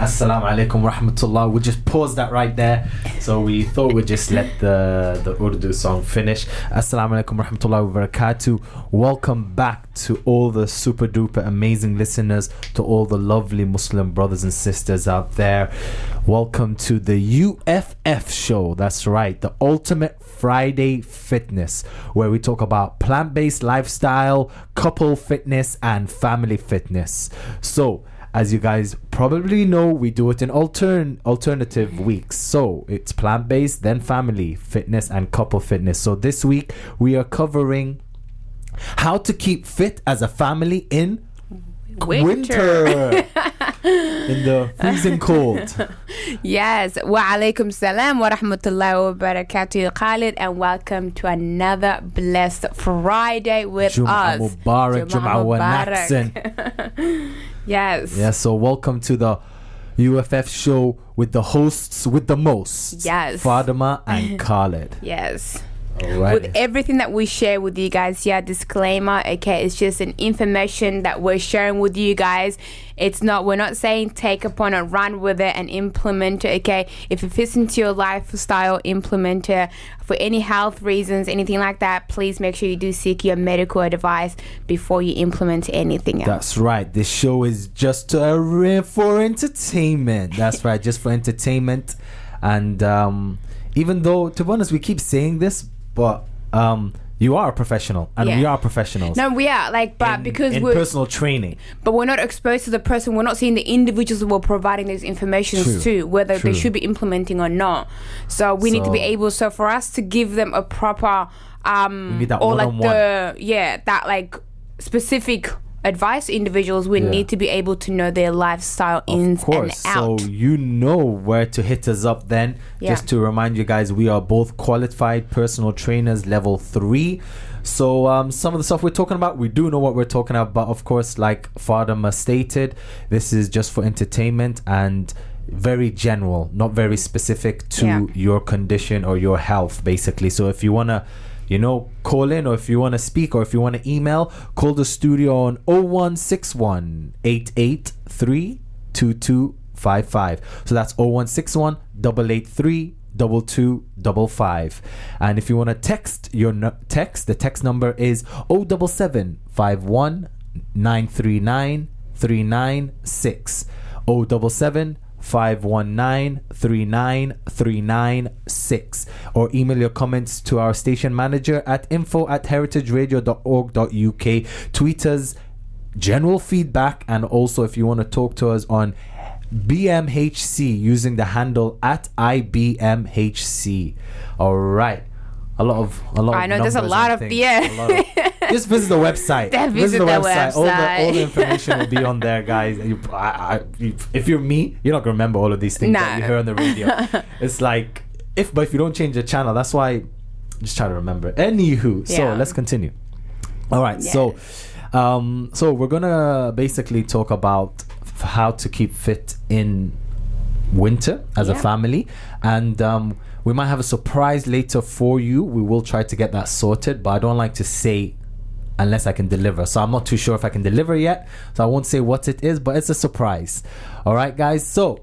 Assalamu alaikum wa rahmatullah. We'll just pause that right there. So we thought we'd just let the Urdu song finish. Assalamu alaikum wa rahmatullah wa barakatuh. Welcome back to all the super duper amazing listeners, to all the lovely Muslim brothers and sisters out there. Welcome to the UFF show. That's right, the Ultimate Friday Fitness, where we talk about plant-based lifestyle, couple fitness, and family fitness. So, as you guys probably know, we do it in alternative weeks. So it's plant-based, then family fitness, and couple fitness. So this week we are covering how to keep fit as a family in winter. In the freezing cold. Yes. Wa alaikum salam wa rahmatullahi wa barakatuh, Khalid, and welcome to another blessed Friday with Jum'ah us. Mubarak, Jum'ah wa Naksan. Yes. Yeah, so welcome to the UFF show with the hosts with the most. Yes. Fatima and Khalid. Yes. Alright. With everything that we share with you guys here, disclaimer, okay, it's just an information that we're sharing with you guys. We're not saying take upon it, run with it and implement it, okay? If it fits into your lifestyle, implement it. For any health reasons, anything like that, please make sure you do seek your medical advice before you implement anything else. That's right. This show is just for entertainment. That's right, just for entertainment. And even though, to be honest, we keep saying this, but you are a professional, and we are professionals. No, we are, because we're personal training, but we're not exposed to the person. We're not seeing the individuals that we're providing these information to, whether they should be implementing or not. So we need to be able. So for us to give them a proper specific advice to individuals, we need to be able to know their lifestyle ins and out. So you know where to hit us up then. Just to remind you guys, we are both qualified personal trainers level 3. So some of the stuff we're talking about, we do know what we're talking about, but of course, like Fatima stated, this is just for entertainment and very general, not very specific to your condition or your health, basically. So if you want to call in, or if you want to speak, or if you want to email, call the studio on 0161 883 2255. So that's 0161 883 2255. And if you want to text the text number is 077 51 939 396 077 519-39396, or email your comments to our station manager at info@heritageradio.org.uk. tweet us general feedback, and also if you want to talk to us on BMHC using the handle at IBMHC. All right. A lot of I know there's a lot of just visit the website. Visit the website. All the information will be on there, guys. If you're me, you're not gonna remember all of these things that you hear on the radio. It's like if you don't change the channel, that's why. Just try to remember. Anywho, so let's continue. All right, so we're gonna basically talk about how to keep fit in winter as a family, and we might have a surprise later for you. We will try to get that sorted, but I don't like to say unless I can deliver. So I'm not too sure if I can deliver yet. So I won't say what it is, but it's a surprise. All right, guys. So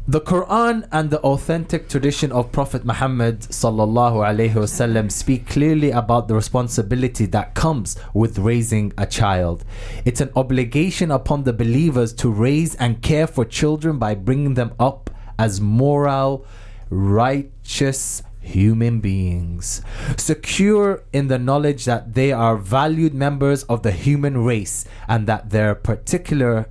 the Quran and the authentic tradition of Prophet Muhammad sallallahu alaihi wasallam speak clearly about the responsibility that comes with raising a child. It's an obligation upon the believers to raise and care for children by bringing them up as moral, righteous human beings, secure in the knowledge that they are valued members of the human race and that their particular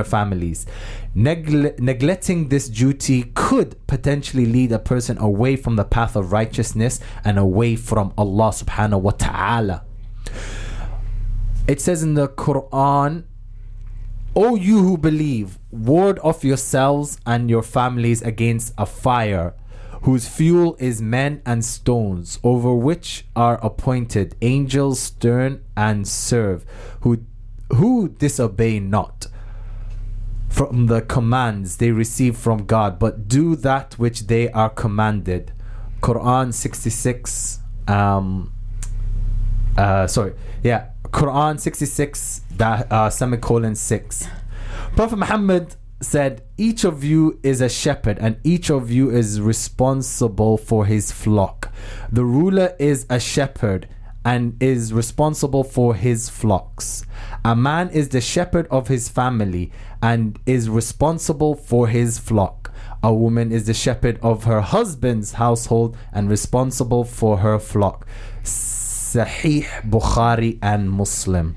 families. Neglecting this duty could potentially lead a person away from the path of righteousness and away from Allah subhanahu wa ta'ala. It says in the Quran, O you who believe, ward off yourselves and your families against a fire whose fuel is men and stones, over which are appointed angels stern and serve, who disobey not from the commands they receive from God, but do that which they are commanded. Quran 66 Quran 66 6. Prophet Muhammad said, each of you is a shepherd and each of you is responsible for his flock. The ruler is a shepherd and is responsible for his flocks. A man is the shepherd of his family and is responsible for his flock. A woman is the shepherd of her husband's household and responsible for her flock. Sahih Bukhari and Muslim.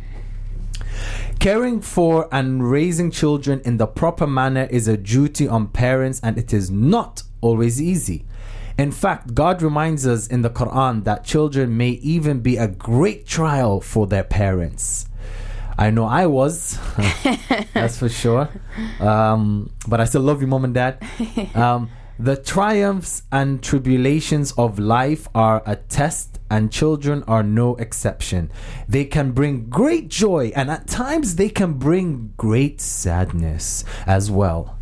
Caring for and raising children in the proper manner is a duty on parents, and it is not always easy. In fact, God reminds us in the Quran that children may even be a great trial for their parents. I know I was, that's for sure. But I still love you, Mom and Dad. The triumphs and tribulations of life are a test, and children are no exception. They can bring great joy, and at times they can bring great sadness as well.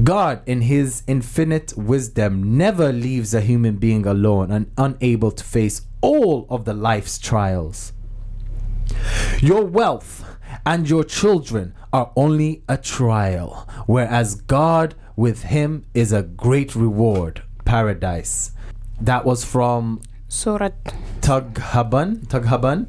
God, in his infinite wisdom, never leaves a human being alone and unable to face all of the life's trials. Your wealth and your children are only a trial, whereas God with him is a great reward, paradise. That was from Surah Taghaban,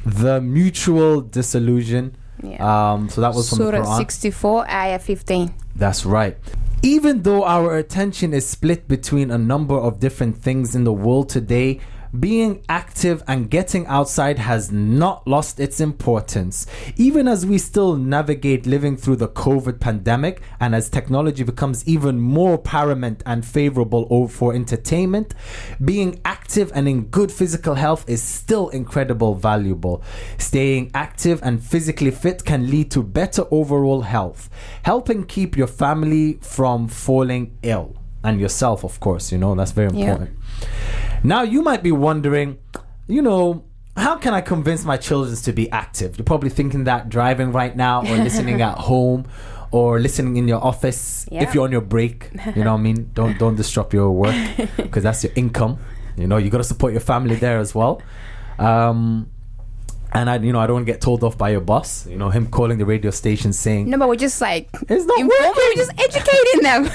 the mutual disillusion. Yeah. So that was from Surah the Quran. 64, ayah 15. That's right. Even though our attention is split between a number of different things in the world today, being active and getting outside has not lost its importance. Even as we still navigate living through the COVID pandemic, and as technology becomes even more paramount and favorable for entertainment, being active and in good physical health is still incredibly valuable. Staying active and physically fit can lead to better overall health, helping keep your family from falling ill, and yourself, of course. That's very important. Now you might be wondering, how can I convince my children to be active? You're probably thinking that driving right now, or listening at home, or listening in your office. If you're on your break, you know what I mean? Don't disrupt your work, because that's your income. You got to support your family there as well. And I don't want to get told off by your boss. Him calling the radio station saying, no, but we're just like, it's not working. We're just educating them.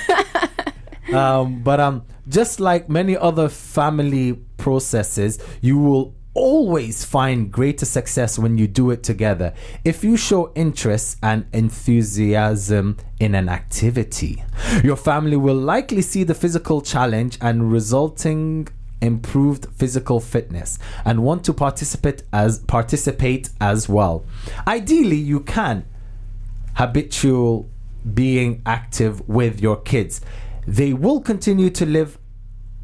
But just like many other family processes, you will always find greater success when you do it together. If you show interest and enthusiasm in an activity, your family will likely see the physical challenge and resulting improved physical fitness and want to participate as well. Ideally, you can habitual being active with your kids. They will continue to live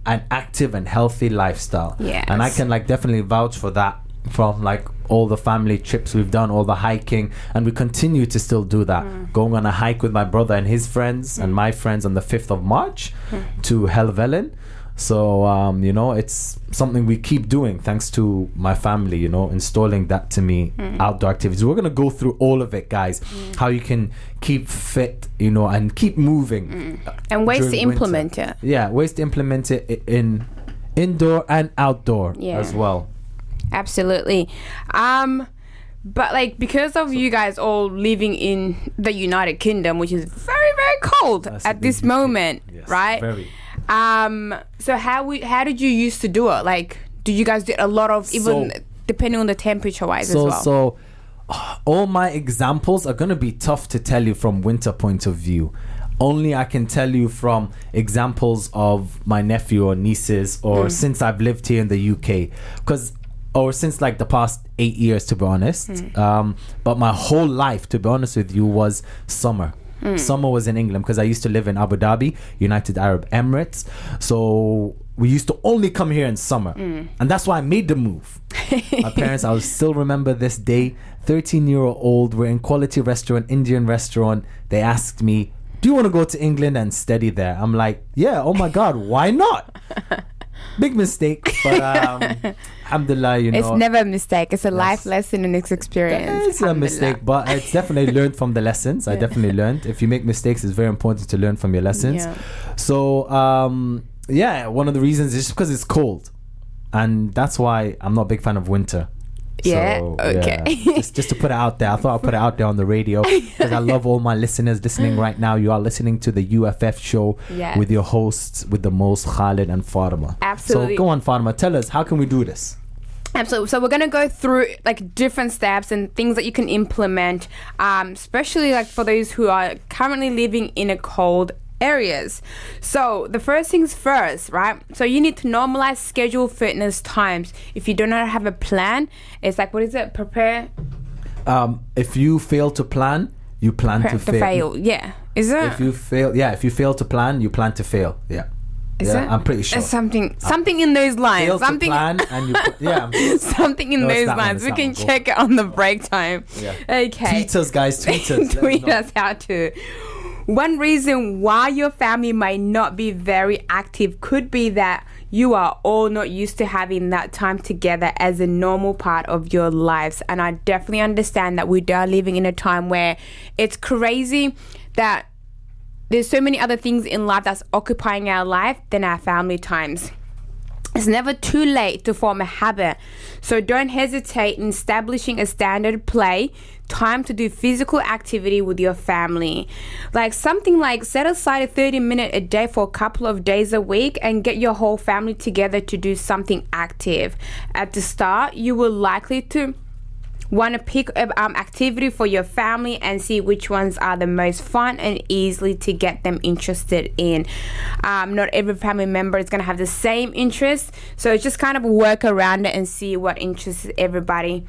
an active and healthy lifestyle. Yes. And I can definitely vouch for that from all the family trips we've done, all the hiking, and we continue to still do that. Going on a hike with my brother and his friends and my friends on the 5th of March to Helvellyn. So, it's something we keep doing thanks to my family, installing that to me, outdoor activities. We're going to go through all of it, guys, how you can keep fit, and keep moving. And ways to implement it. Yeah, ways to implement it in indoor and outdoor as well. Absolutely. But because of you guys all living in the United Kingdom, which is very, very cold at this moment, right? Very. So how did you used to do it? Do you guys do a lot of, even depending on the temperature wise as well? So all my examples are going to be tough to tell you from winter point of view. Only I can tell you from examples of my nephew or nieces, or since I've lived here in the UK, or since the past 8 years, to be honest. But my whole life, to be honest with you, was summer. Summer was in England, because I used to live in Abu Dhabi, United Arab Emirates. So we used to only come here in summer. And that's why I made the move. My parents, I'll still remember this day, 13-year-old, we're in quality restaurant, Indian restaurant. They asked me, do you want to go to England and study there? I'm like, yeah, oh my God, why not? Big mistake, but alhamdulillah, it's never a mistake. It's a life lesson and it's experience. It's a mistake, but it's definitely learned from the lessons. I definitely learned. If you make mistakes, it's very important to learn from your lessons. So one of the reasons is just because it's cold, and that's why I'm not a big fan of winter. Yeah. So, Okay. yeah. Just to put it out there. I thought I'd put it out there on the radio because I love all my listeners listening right now. You are listening to the UFF show with your hosts, with the most, Khalid and Fatima. Absolutely. So go on, Fatima. Tell us, how can we do this? Absolutely. So we're going to go through like different steps and things that you can implement, especially like for those who are currently living in a cold areas. So the first things first, right? So you need to normalize schedule fitness times. If you do not have a plan, it's like, what is it? Prepare. If you fail to plan, you plan to fail. Yeah. Is it? If you fail to plan, you plan to fail. Yeah. Is it? I'm pretty sure. Something in those lines. Fail Something. To plan and you something in those lines. We can check it on the break time. Yeah. Okay. Tweet us, guys. Tweet us. Tweet us how to. One reason why your family might not be very active could be that you are all not used to having that time together as a normal part of your lives. And I definitely understand that we are living in a time where it's crazy that there's so many other things in life that's occupying our life than our family times. It's never too late to form a habit. So don't hesitate in establishing a standard play time to do physical activity with your family. Like something like set aside a 30-minute a day for a couple of days a week and get your whole family together to do something active. At the start, you will likely to want to pick activity for your family and see which ones are the most fun and easily to get them interested in. Not every family member is going to have the same interest, so just kind of work around it and see what interests everybody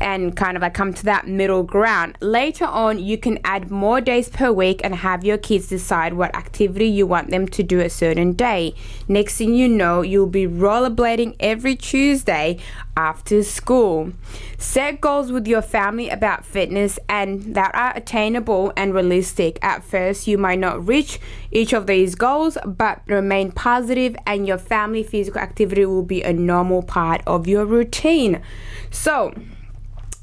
and kind of like come to that middle ground. Later on, you can add more days per week and have your kids decide what activity you want them to do a certain day. Next thing you know, you'll be rollerblading every Tuesday after school. Set goals with your family about fitness and that are attainable and realistic. At first, you might not reach each of these goals, but remain positive and your family physical activity will be a normal part of your routine. So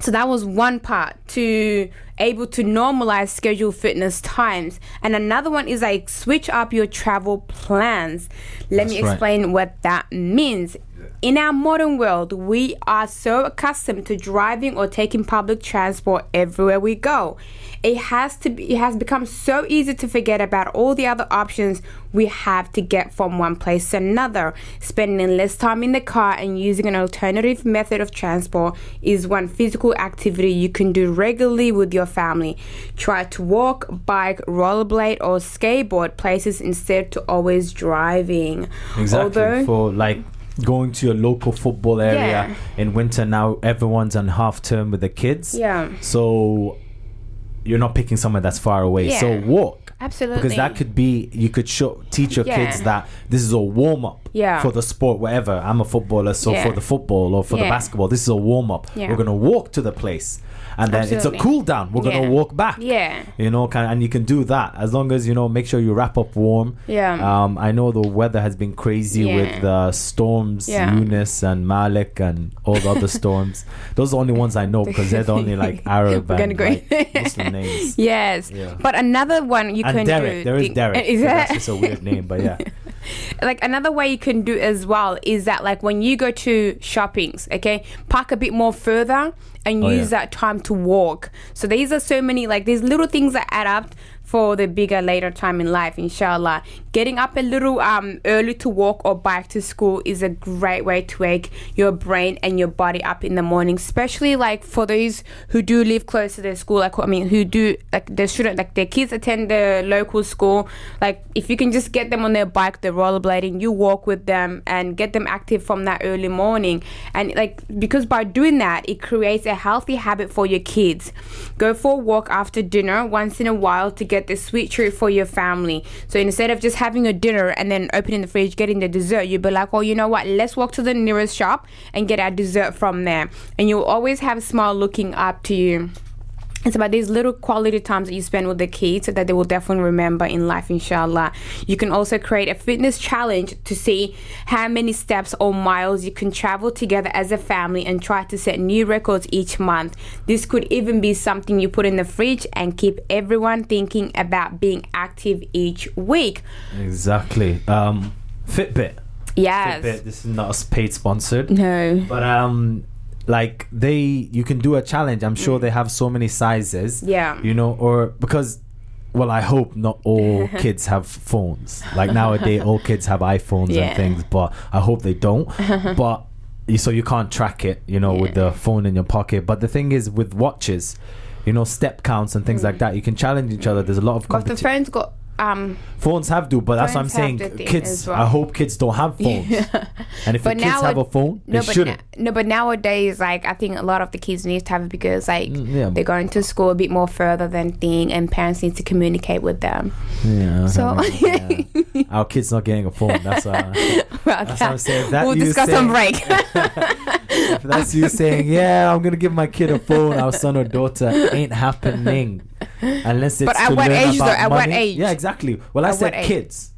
that was one part, to able to normalize schedule fitness times. And another one is like switch up your travel plans. Let me explain what that means. In our modern world, we are so accustomed to driving or taking public transport everywhere we go. It has become so easy to forget about all the other options we have to get from one place to another. Spending less time in the car and using an alternative method of transport is one physical activity you can do regularly with your family. Try to walk, bike, rollerblade, or skateboard places instead to always driving. Exactly. For like going to your local football area in winter, now everyone's on half term with the kids. Yeah. So you're not picking somewhere that's far away. Yeah. So walk. Absolutely. Because that could be, you could teach your kids that this is a warm up for the sport, whatever. I'm a footballer, so for the football or for the basketball, this is a warm up. Yeah. We're going to walk to the place. And then it's a cool down. We're going to walk back. Yeah. You know, and you can do that as long as, make sure you wrap up warm. Yeah. I know the weather has been crazy with storms, Eunice and Malik and all the other storms. Those are the only ones I know because they're the only like Arab and like, Muslim names. Yes. Yeah. But another one you can Derek. do. There is Derek. Is that's just a weird name, but yeah. Like another way you can do as well is that like when you go to shoppings, okay, park a bit more further and use that time to walk. So these are so many like these little things that add up for the bigger later time in life, inshallah. Getting up a little early to walk or bike to school is a great way to wake your brain and your body up in the morning, especially like for those who do live close to their school, like who do like their student, like their kids attend the local school. Like if you can just get them on their bike, they're rollerblading, you walk with them and get them active from that early morning. And like because by doing that, it creates a healthy habit for your kids. Go for a walk after dinner once in a while to get the sweet treat for your family. So instead of just having a dinner and then opening the fridge, getting the dessert, you'll be like, oh, you know what, let's walk to the nearest shop and get our dessert from there. And you'll always have a smile looking up to you. It's about these little quality times that you spend with the kids that they will definitely remember in life, inshallah. You can also create a fitness challenge to see how many steps or miles you can travel together as a family and try to set new records each month. This could even be something you put in the fridge and keep everyone thinking about being active each week. Exactly. Fitbit. Yes. Fitbit, this is not a paid sponsored. No. But like you can do a challenge. I'm sure they have so many sizes. Yeah. You know, or because, well, I hope not all kids have phones. Like nowadays, all kids have iPhones and things, but I hope they don't. But so you can't track it, you know, with the phone in your pocket. But the thing is, with watches, you know, step counts and things like that, you can challenge each other. There's a lot of competition. But the phone's got phones have to, but that's what I'm saying. Kids, well. I hope kids don't have phones. And if the kids have a phone, they shouldn't. But nowadays, like, I think a lot of the kids need to have it because, like, they're going to school a bit more further than thing, and parents need to communicate with them. Yeah. So our kids not getting a phone. That's what I'm saying. We'll discuss on break. If that's you saying, yeah, I'm gonna give my kid a phone, our son or daughter, ain't happening unless it's. But at what age though? At what age? Yeah, exactly. Well, I said kids.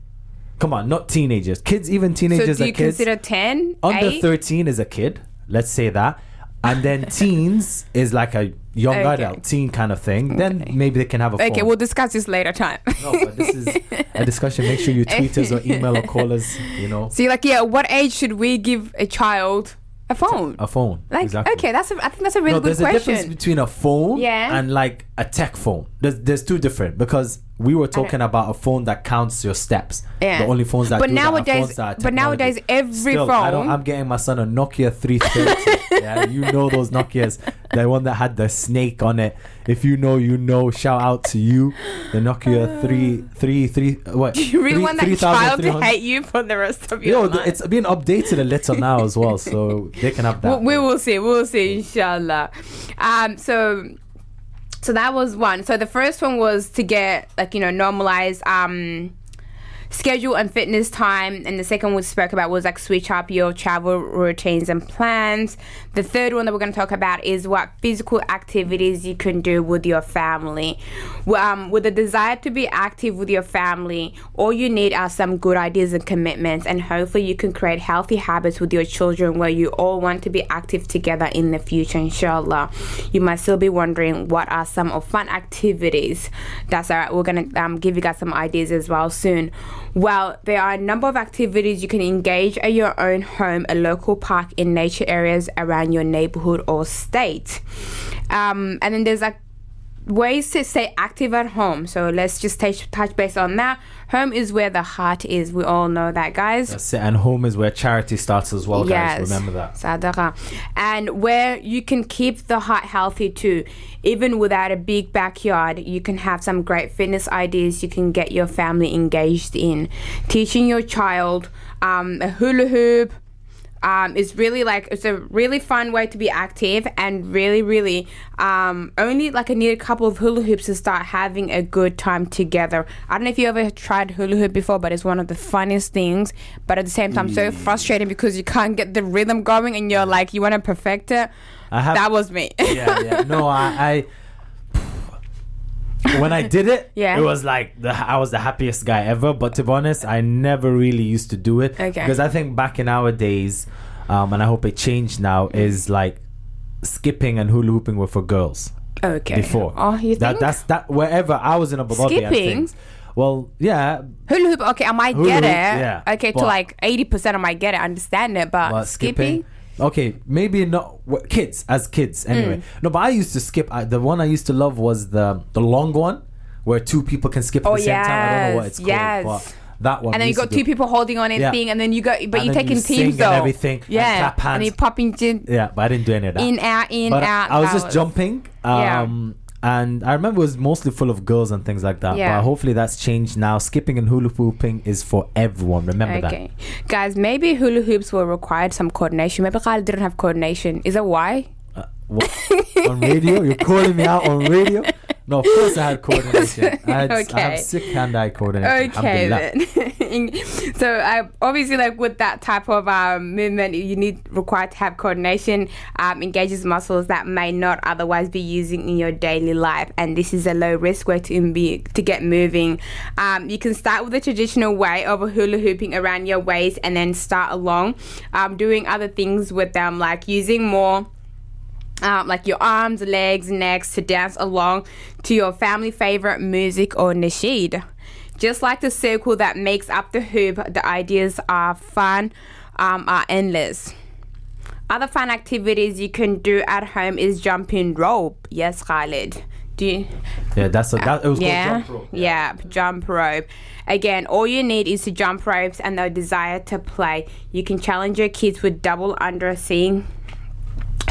Come on, not teenagers. Kids, even teenagers. So do you are kids. consider 10? Under 8? 13 is a kid. Let's say that. And then teens is like a young adult, teen kind of thing. Then maybe they can have a phone. Okay, we'll discuss this later time. No, but this is a discussion. Make sure you tweet us or email or call us, you know. So you're like, yeah, what age should we give a child a phone? A phone. Like, exactly. Okay, I think that's a really good question. There's a difference between a phone and like a tech phone. There's two different, because we were talking about a phone that counts your steps. Yeah. The only phones that do that are phones that are nowadays every phone. I'm getting my son a Nokia 330. Yeah, you know those Nokias, the one that had the snake on it. If you know, you know. Shout out to you, the Nokia 333. What? Do you really want that child to hate you for the rest of your life? It's been updated a little now as well, so they can have that. We will see. We'll see, inshallah. So that was one. So the first one was to get, like, you know, normalize schedule and fitness time, and the second we spoke about was like switch up your travel routines and plans. The third one that we're going to talk about is what physical activities you can do with your family. With the desire to be active with your family, all you need are some good ideas and commitments, and hopefully you can create healthy habits with your children where you all want to be active together in the future, inshallah. You might still be wondering what are some of fun activities. That's all right, we're going to give you guys some ideas as well soon. Well, there are a number of activities you can engage at your own home, a local park, in nature areas around your neighborhood or state. And then there's like ways to stay active at home. So let's just touch base on that. Home is where the heart is. We all know that, guys. That's it. And home is where charity starts as well, guys. Remember that. Sadaqa. And where you can keep the heart healthy too. Even without a big backyard, you can have some great fitness ideas you can get your family engaged in. Teaching your child a hula hoop, it's really like, it's a really fun way to be active, and really only like I need a couple of hula hoops to start having a good time together. I don't know if you ever tried hula hoop before, but it's one of the funniest things, but at the same time so frustrating because you can't get the rhythm going and you're like, you want to perfect it. That was me. No, I when I did it, it was like I was the happiest guy ever. But to be honest, I never really used to do it because I think back in our days, and I hope it changed now, is like skipping and hula hooping were for girls. Before, you think? That's wherever I was in Abu Dhabi. Skipping. Well, yeah. Hula hoop. Okay, I might get it. Yeah. Okay, to like 80%, I might get it. I understand it, but skipping. Okay, maybe not kids anyway. No, but I used to skip. The one I used to love was the long one where two people can skip at the same time. I don't know what it's called, but that one. And then you got two people holding on anything, and then you got, but you're taking teams though. And everything. Yeah, and clap hands. And you popping. Yeah, but I didn't do any of that. In out. I was just jumping. And I remember it was mostly full of girls and things like that. Yeah. But hopefully that's changed now. Skipping and hula hooping is for everyone. Remember that. Guys, maybe hula hoops will require some coordination. Maybe Khalid didn't have coordination. Is that why? What? On radio? You're calling me out on radio? No, of course I had coordination. I have sick hand-eye coordination. Okay, then. So obviously, like with that type of movement, you required to have coordination, engages muscles that may not otherwise be using in your daily life. And this is a low-risk way to get moving. You can start with the traditional way of hula hooping around your waist, and then start along, doing other things with them, like using more like your arms, legs, necks to dance along to your family favorite music or nasheed. Just like the circle that makes up the hoop, the ideas are fun, are endless. Other fun activities you can do at home is jumping rope. Yes, Khalid. Do you? Yeah, it was called jump rope. Yeah, jump rope. Again, all you need is to jump ropes and the desire to play. You can challenge your kids with double under, seeing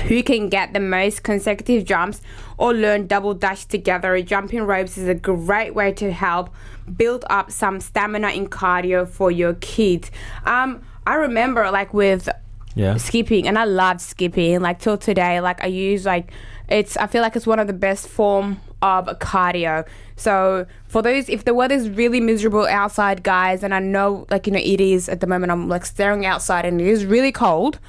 who can get the most consecutive jumps, or learn double dash together. Jumping ropes is a great way to help build up some stamina and cardio for your kids. I remember like with skipping, and I love skipping like till today. Like I use I feel like it's one of the best form of cardio. So for those, if the weather's really miserable outside, guys, and I know like it is at the moment, I'm like staring outside and it is really cold.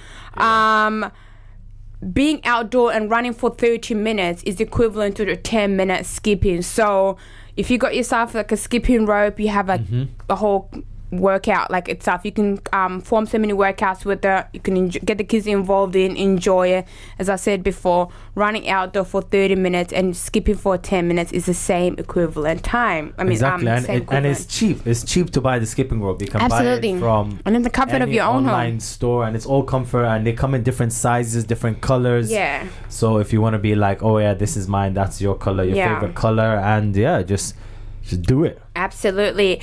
Being outdoor and running for 30 minutes is equivalent to the 10-minute skipping. So if you got yourself like a skipping rope, you have a whole workout like itself. You can form so many workouts with it. You can get the kids involved in, enjoy it. As I said before, running outdoor for 30 minutes and skipping for 10 minutes is the same equivalent time. I mean, exactly. And it's cheap. It's cheap to buy the skipping rope. You can buy it from and in the comfort of your own online home store, and it's all comfort, and they come in different sizes, different colors. Yeah. So if you want to be like, oh yeah, this is mine, that's your color, your favorite color, and just do it. Absolutely.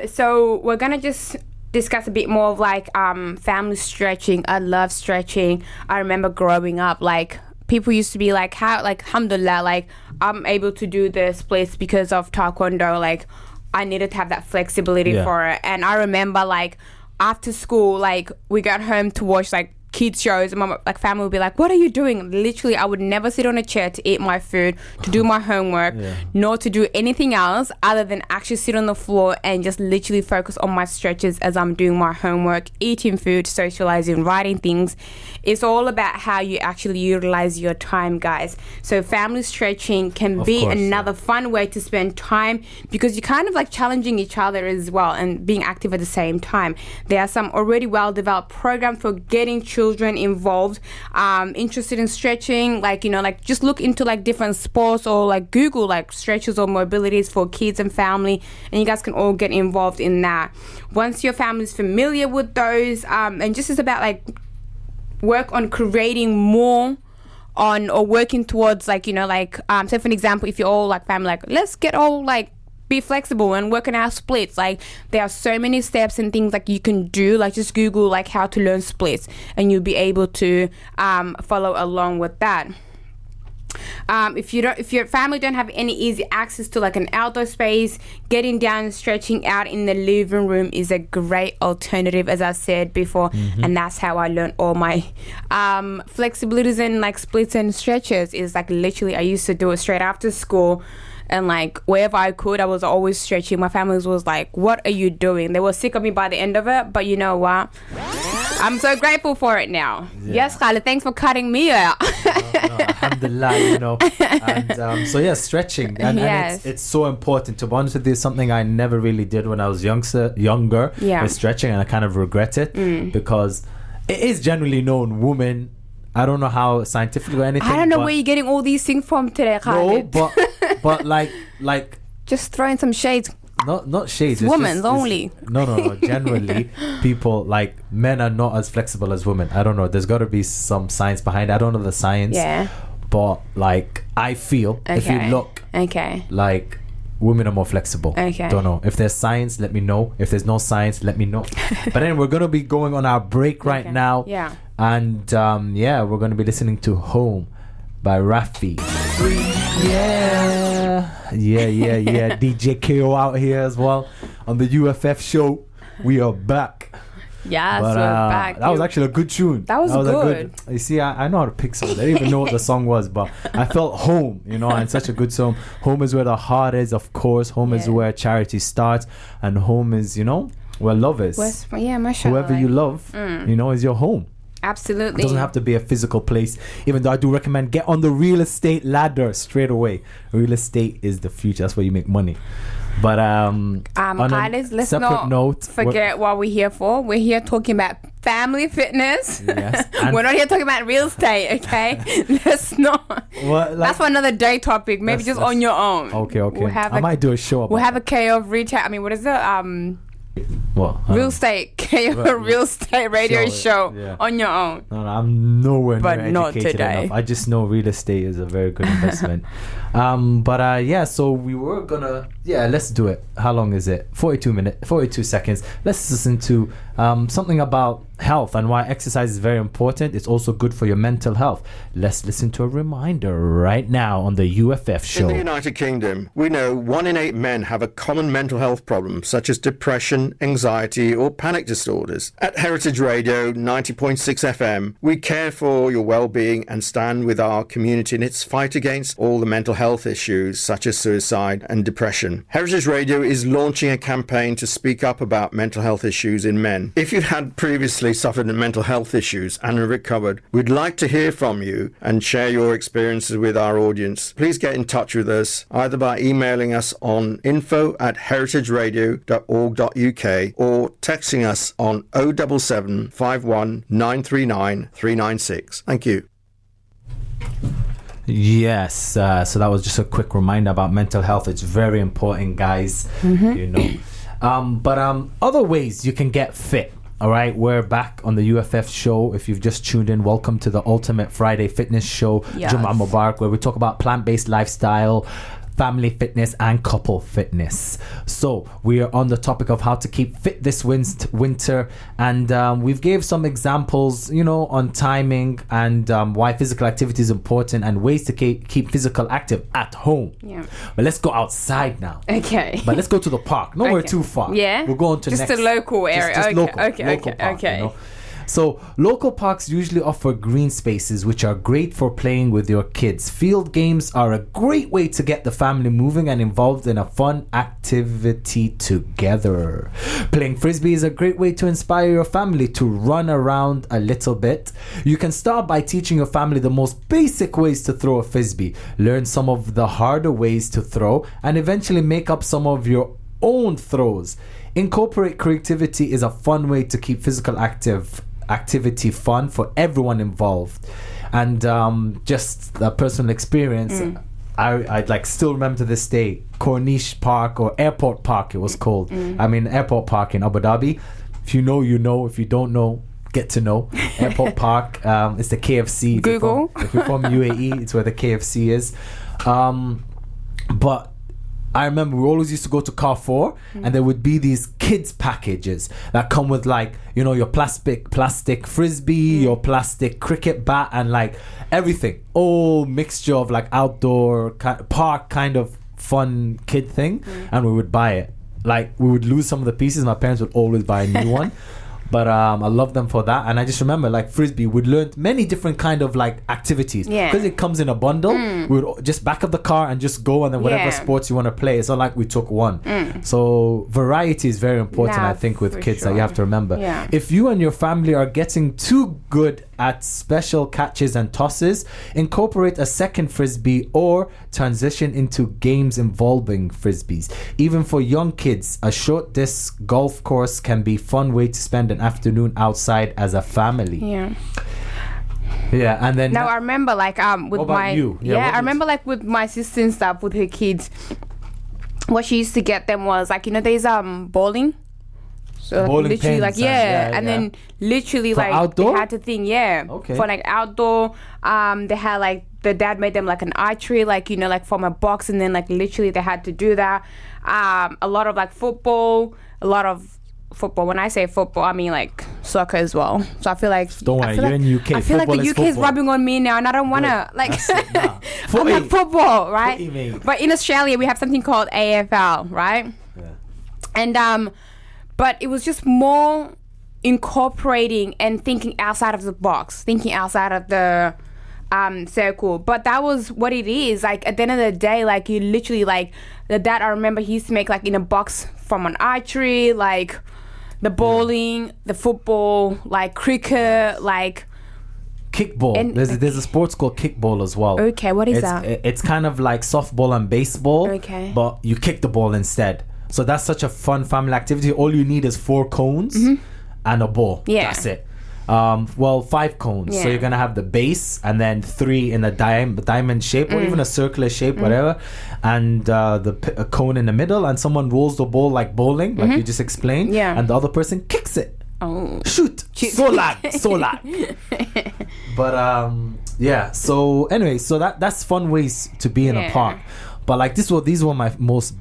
So we're gonna just discuss a bit more of like family stretching. I love stretching. I remember growing up, like people used to be like, how, like, alhamdulillah, like I'm able to do the splits because of taekwondo. Like I needed to have that flexibility for it. And I remember like after school, like we got home to watch like kids shows, and my like family would be like, what are you doing? Literally, I would never sit on a chair to eat my food, to do my homework, nor to do anything else other than actually sit on the floor and just literally focus on my stretches as I'm doing my homework, eating food, socializing, writing things. It's all about how you actually utilize your time, guys. So family stretching can be another fun way to spend time, because you're kind of like challenging each other as well and being active at the same time. There are some already well-developed programs for getting children involved, interested in stretching, like like just look into like different sports, or like Google like stretches or mobilities for kids and family, and you guys can all get involved in that. Once your family's familiar with those, and just is about like work on creating more on, or working towards like say for an example, if you're all like family, like let's get all like be flexible and work on our splits. Like there are so many steps and things like you can do. Like just Google like how to learn splits, and you'll be able to follow along with that. If your family don't have any easy access to like an outdoor space, getting down and stretching out in the living room is a great alternative, as I said before. And that's how I learned all my flexibilities and like splits and stretches. Is like literally I used to do it straight after school. And like wherever I could, I was always stretching. My family was like, what are you doing? They were sick of me by the end of it. But you know what? I'm so grateful for it now. Yes, Khalid, thanks for cutting me out. No, alhamdulillah, And stretching. And it's so important. To be honest with you, something I never really did when I was younger. Was stretching, and I kind of regret it because it is generally known women. I don't know how scientific or anything. I don't know where you're getting all these things from today, Khalid. No, but like just throwing some shades. Not shades. It's women's only. No. Generally, people like men are not as flexible as women. I don't know. There's got to be some science behind it. I don't know the science. Yeah. But like I feel if you look, like women are more flexible. Don't know. If there's science, let me know. If there's no science, let me know. But then we're gonna be going on our break right now. Yeah. And we're gonna be listening to Home by Rafi. Yeah. DJ KO out here as well on the UFF show. We are back. Yes, we're back. That was actually a good tune. That was good. You see, I know how to pick songs. I didn't even know what the song was, but I felt home, and such a good song. Home is where the heart is, of course. Home is where charity starts, and home is, where love is. Mashallah. Whoever you love, is your home. Absolutely. It doesn't have to be a physical place, even though I do recommend get on the real estate ladder straight away. Real estate is the future. That's where you make money. But guys, let's not forget what we're here for. We're here talking about family fitness. Yes. We're not here talking about real estate, okay? Let's not. That's for another day topic. Maybe just on your own. Okay. I might do a show about We'll have a KO of retail. I mean, what is it? What? Real estate, real estate radio show on your own. No, I'm nowhere but near not educated today. enough. I just know real estate is a very good investment. So we were gonna, let's do it. How long is it? 42 seconds. Let's listen to something about health and why exercise is very important. It's also good for your mental health. Let's listen to a reminder right now on the UFF show. In the United Kingdom, we know 1 in 8 men have a common mental health problem, such as depression, anxiety, or panic disorders. At Heritage Radio 90.6 FM, we care for your well-being and stand with our community in its fight against all the mental health issues, such as suicide and depression. Heritage Radio is launching a campaign to speak up about mental health issues in men. If you've had previously suffered mental health issues and recovered, we'd like to hear from you and share your experiences with our audience. Please get in touch with us either by emailing us on info@heritageradio.org.uk or texting us on 077 51 939 396. Thank you. Yes, so that was just a quick reminder about mental health. It's very important, guys. Other ways you can get fit. All right, we're back on the UFF show. If you've just tuned in, welcome to the Ultimate Friday Fitness Show, Jummah Mubarak, where we talk about plant-based lifestyle, family fitness, and couple fitness. So we are on the topic of how to keep fit this winter, and we've gave some examples, on timing and why physical activity is important and ways to keep physical active at home. Yeah. But let's go outside now. Okay. But let's go to the park. Nowhere too far. Yeah. We're going to just next. a local area. Just local park, So local parks usually offer green spaces which are great for playing with your kids. Field games are a great way to get the family moving and involved in a fun activity together. Playing frisbee is a great way to inspire your family to run around a little bit. You can start by teaching your family the most basic ways to throw a frisbee. Learn some of the harder ways to throw and eventually make up some of your own throws. Incorporate creativity is a fun way to keep physical activity fun for everyone involved. And just a personal experience, I'd still remember to this day Corniche Park, or Airport Park it was called. Airport Park in Abu Dhabi. If you know, you know. If you don't know, get to know. Airport Park, it's the KFC. Google. If you're from UAE, it's where the KFC is. But I remember we always used to go to Carrefour, and there would be these kids packages that come with your plastic frisbee, your plastic cricket bat, and everything, all mixture of outdoor park kind of fun kid thing. And we would buy it. We would lose some of the pieces. My parents would always buy a new one. But I love them for that. And I just remember frisbee, we'd learn many different kind of activities, because it comes in a bundle. We would just back up the car and just go, and then whatever sports you want to play, it's not like we took one. So variety is very important, I think, with kids, that you have to remember. If you and your family are getting too good at special catches and tosses, incorporate a second frisbee or transition into games involving frisbees. Even for young kids, a short disc golf course can be a fun way to spend an afternoon outside as a family. And then now I remember with my I remember with my sister and stuff, with her kids, what she used to get them was there's bowling. So bowling literally pins and then literally for outdoor? they had to think for outdoor. They had the dad made them an archery from a box, and then literally they had to do that. A lot of football, football. When I say football, I mean soccer as well. So I feel don't worry, you're in UK. I feel the UK is rubbing on me now, and I don't want to I'm like football, right? But in Australia we have something called AFL, right? And but it was just more incorporating and thinking outside of the box, thinking outside of the circle. But that was what it is. At the end of the day, you literally the dad, I remember he used to make in a box from an archery, the bowling, the football, cricket, kickball. And there's a sports called kickball as well. Okay, what is that? It's kind of like softball and baseball. Okay. But you kick the ball instead. So that's such a fun family activity. All you need is 4 cones and a ball. Yeah. That's it. well, 5 cones. So Yeah. you're gonna have the base and then 3 in a diamond shape or even a circular shape, whatever, and a cone in the middle, and someone rolls the ball like bowling, like you just explained, Yeah. and the other person kicks it. Oh. Shoot. So lag. But yeah. So anyway, so that's fun ways to be in a Yeah. park. But like these were my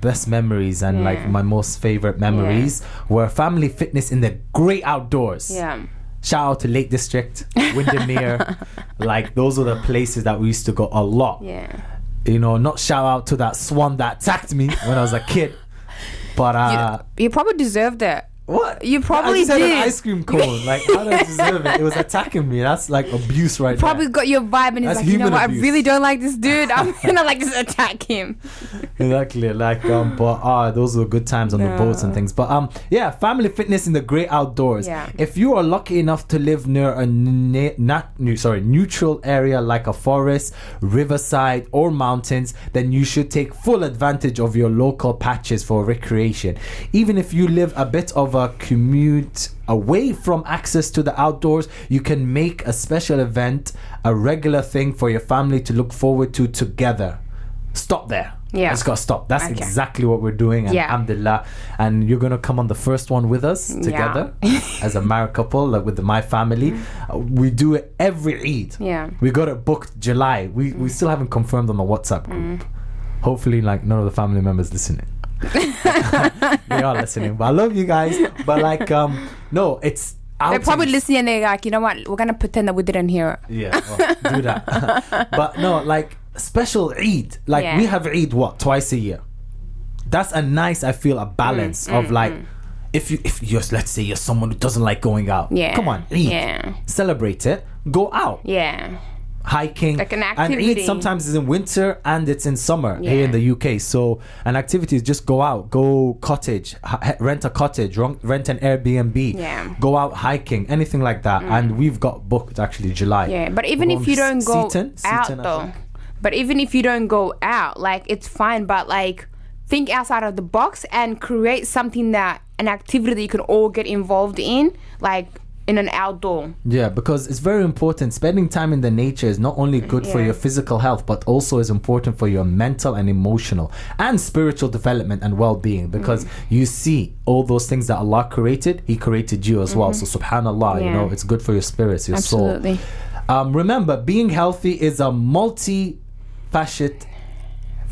best memories and like my most favorite memories were family fitness in the great outdoors. Yeah. Shout out to Lake District, Windermere. Like those were the places that we used to go a lot. Yeah. You know, not shout out to that swan that attacked me when I was a kid. But You probably deserved it. what? You probably I just had did. an ice cream cone. Like, how did I deserve it? It was attacking me. That's like abuse right Probably there. got your vibe and he's That's like, you know human what, abuse. I really don't like this dude. I'm gonna like just attack him. Exactly. Like, but those were good times on the boats and things. But yeah, family fitness in the great outdoors. Yeah. If you are lucky enough to live near a neutral area like a forest, riverside, or mountains, then you should take full advantage of your local patches for recreation. Even if you live a bit of a commute away from access to the outdoors, you can make a special event a regular thing for your family to look forward to together. Stop there. Yeah. It's got to stop. That's Okay. exactly what we're doing. And Yeah. alhamdulillah. And you're going to come on the first one with us together as a married couple, like with my family. We do it every Eid. Yeah. We got it booked July. We still haven't confirmed on the WhatsApp group. Hopefully, like, none of the family members listening. They are listening, but I love you guys. But like, no, it's They're probably outings. listening and they're like, you know what, we're gonna pretend that we didn't hear it. Yeah, well, do that. But no, like special Eid. Like Yeah. we have Eid twice a year. That's a nice, I feel, a balance of like, if you're, let's say you're someone who doesn't like going out. Yeah. Come on, Eid. Yeah. Celebrate it. Go out. Yeah. Hiking, Like an and Eid activity. sometimes is in winter and it's in summer Yeah. here in the UK. So an activity is just go out, go cottage, rent a cottage, rent an Airbnb, Yeah. go out hiking, anything like that. And we've got booked actually July. Yeah, but even We're if you going don't go Seaton, out I though, think. but even if you don't go out, like it's fine. But like, think outside of the box and create something an activity that you can all get involved in, like in an outdoor. Yeah, because it's very important. Spending time in the nature is not only good for Yeah. your physical health, but also is important for your mental and emotional and spiritual development and well-being. Because you see all those things that Allah created, He created you as well. So subhanallah, you Yeah. know, it's good for your spirits, your Absolutely. soul. Remember, being healthy is a multi-facet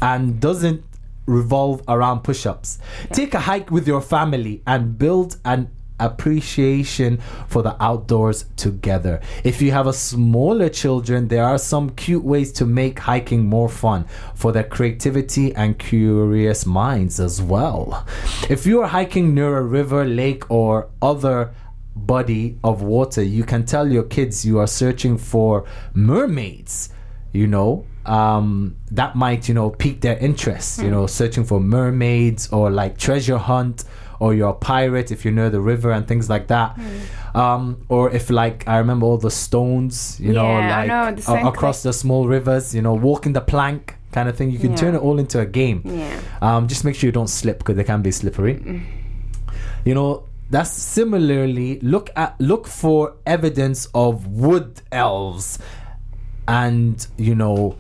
and doesn't revolve around push-ups. Take a hike with your family and build an appreciation for the outdoors together. If you have a smaller children, there are some cute ways to make hiking more fun for their creativity and curious minds as well. If you are hiking near a river, lake, or other body of water, you can tell your kids you are searching for mermaids. You know, that might, you know, pique their interest, you know, searching for mermaids, or like treasure hunt, or you're a pirate if you're near the river and things like that. Or if, like, I remember all the stones, you know, Yeah, I like know, the same across the small rivers, you know, walking the plank kind of thing. You can turn it all into a game. Yeah. Just make sure you don't slip, because they can be slippery. You know, that's similarly, look for evidence of wood elves and, you know,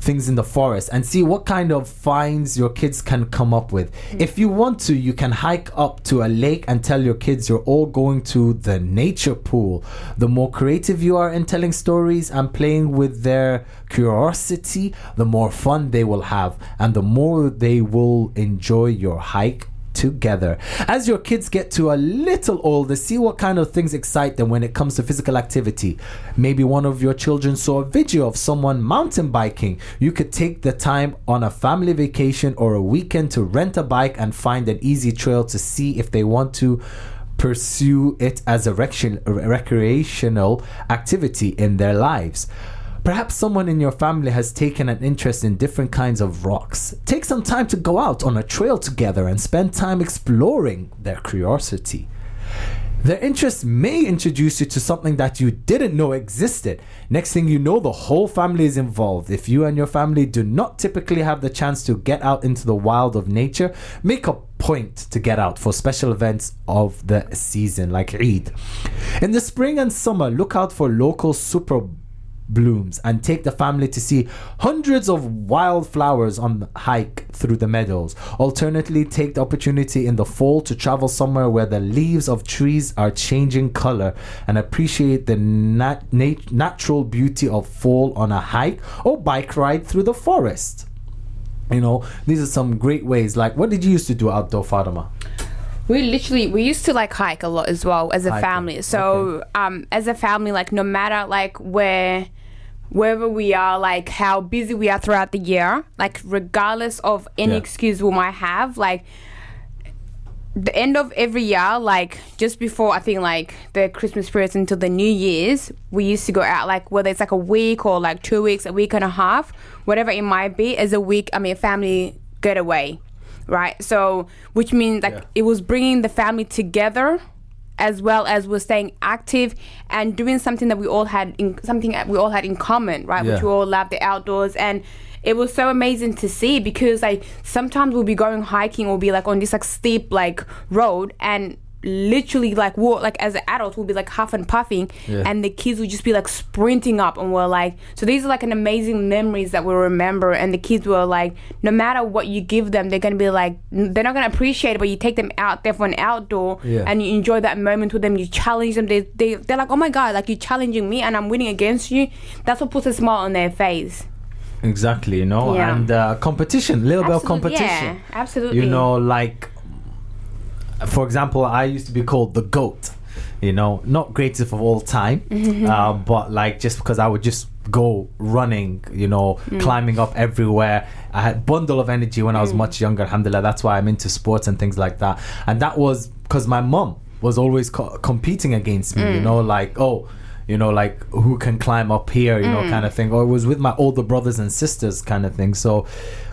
things in the forest, and see what kind of finds your kids can come up with. If you want to, you can hike up to a lake and tell your kids you're all going to the nature pool. The more creative you are in telling stories and playing with their curiosity, the more fun they will have, and the more they will enjoy your hike together. As your kids get to a little older, see what kind of things excite them when it comes to physical activity. Maybe one of your children saw a video of someone mountain biking. You could take the time on a family vacation or a weekend to rent a bike and find an easy trail to see if they want to pursue it as a recreational activity in their lives. Perhaps someone in your family has taken an interest in different kinds of rocks. Take some time to go out on a trail together and spend time exploring their curiosity. Their interests may introduce you to something that you didn't know existed. Next thing you know, the whole family is involved. If you and your family do not typically have the chance to get out into the wild of nature, make a point to get out for special events of the season like Eid. In the spring and summer, look out for local super blooms and take the family to see hundreds of wildflowers on the hike through the meadows. Alternately, take the opportunity in the fall to travel somewhere where the leaves of trees are changing color and appreciate the natural beauty of fall on a hike or bike ride through the forest. You know, these are some great ways. Like, what did you used to do outdoor, Fatima? We used to like hike a lot as well as a family. So as a family, like no matter like wherever we are, like how busy we are throughout the year, like regardless of any excuse we might have, like the end of every year, like just before I think like the Christmas periods until the New Year's, we used to go out, like whether it's like a week or like 2 weeks, a week and a half, whatever it might be, as a family getaway, right? So which means like it was bringing the family together, as well as we're staying active and doing something that we all had in common, right? Which we all love, the outdoors. And it was so amazing to see, because like sometimes we'll be going hiking, we'll be like on this like steep like road, and literally like as an adult we'll be like huff and puffing, and the kids will just be like sprinting up, and we're like, so these are like an amazing memories that we remember. And the kids were like, no matter what you give them, they're gonna be like, they're not gonna appreciate it, but you take them out there for an outdoor and you enjoy that moment with them, you challenge them, they're like, oh my god, like you're challenging me and I'm winning against you. That's what puts a smile on their face. Exactly, you know. And competition, little bit of competition, absolutely, you know, like for example, I used to be called the GOAT, you know, not greatest of all time, but like just because I would just go running, you know, climbing up everywhere. I had bundle of energy when I was much younger, alhamdulillah. That's why I'm into sports and things like that. And that was because my mum was always competing against me, you know, like, oh, you know, like who can climb up here, you know, kind of thing. Or it was with my older brothers and sisters kind of thing. So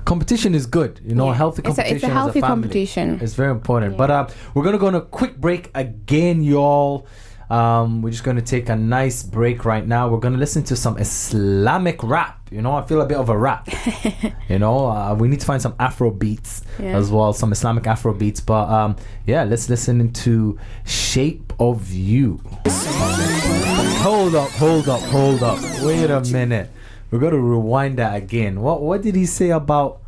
competition is good, you know, healthy competition. It's a healthy competition. It's very important. But we're going to go on a quick break again, y'all. We're just going to take a nice break right now. We're going to listen to some Islamic rap. You know, I feel a bit of a rap. You know, we need to find some Afro beats as well, some Islamic Afro beats. But let's listen to Shape of You. Hold up. Wait a minute. We're going to rewind that again. What did he say about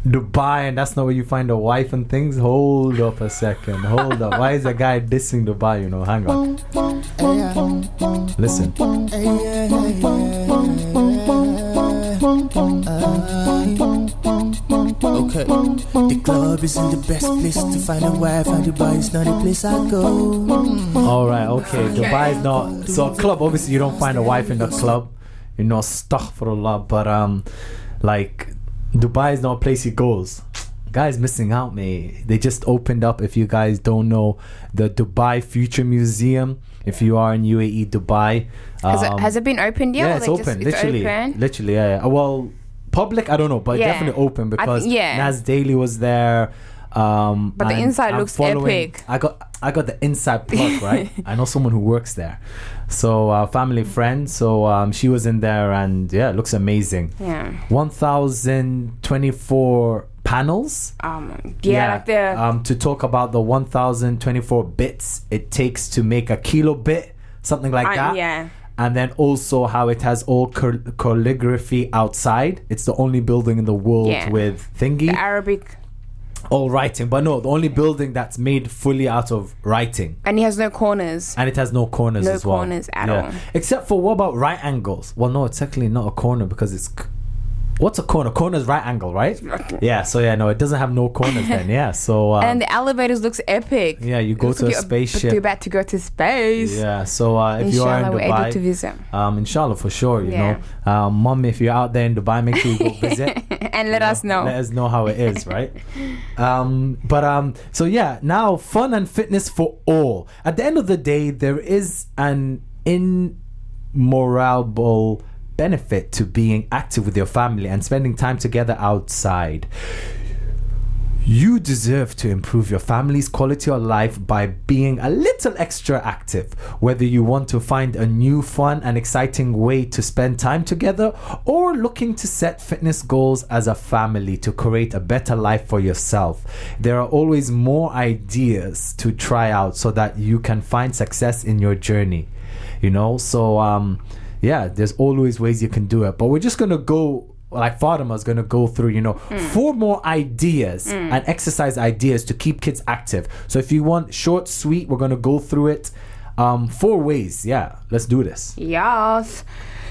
Dubai, and that's not where you find a wife and things? Hold up a second. Hold up. Why is a guy dissing Dubai, you know? Hang on. Listen. Okay. The club isn't the best place to find a wife, and Dubai is not the place I go. Alright, okay. Dubai is not. So a club, obviously you don't find a wife in the club. You know, astaghfirullah. But like Dubai is not a place he goes. Guys missing out, mate. They just opened up, if you guys don't know, the Dubai Future Museum. If you are in UAE, Dubai. Has it been opened yet? Yeah, it's open. Literally, yeah. Well, public, I don't know, but definitely open, because Naz Daily was there. But the inside looks epic. I got the inside plug, right? I know someone who works there, so family friend. So she was in there, and it looks amazing. 1,024 panels. Like the to talk about the 1,024 bits it takes to make a kilobit, something like that. And then also how it has all calligraphy outside. It's the only building in the world with thingy. The Arabic. All writing, but no, the only building that's made fully out of writing. And it has no corners. And it has no corners as well. No corners at all. Except for, what about right angles? Well, no, it's actually not a corner, because it's... What's a corner? Corner is right angle, right? Yeah, so no, it doesn't have no corners then, so... and the elevators looks epic. Yeah, you go to a spaceship. You're about to go to space. Yeah, so if you are in Dubai... we're able to visit. Inshallah, for sure, you know. Mom, if you're out there in Dubai, make sure you go visit. And let us know. Let us know how it is, right? So now fun and fitness for all. At the end of the day, there is an immeasurable benefit to being active with your family and spending time together outside. You deserve to improve your family's quality of life by being a little extra active. Whether you want to find a new fun and exciting way to spend time together, or looking to set fitness goals as a family to create a better life for yourself, there are always more ideas to try out so that you can find success in your journey. You know, so there's always ways you can do it. But we're just going to go, like Fatima's going to go through, 4 more ideas and exercise ideas to keep kids active. So if you want short, sweet, we're going to go through it 4 ways. Yeah, let's do this. Yes.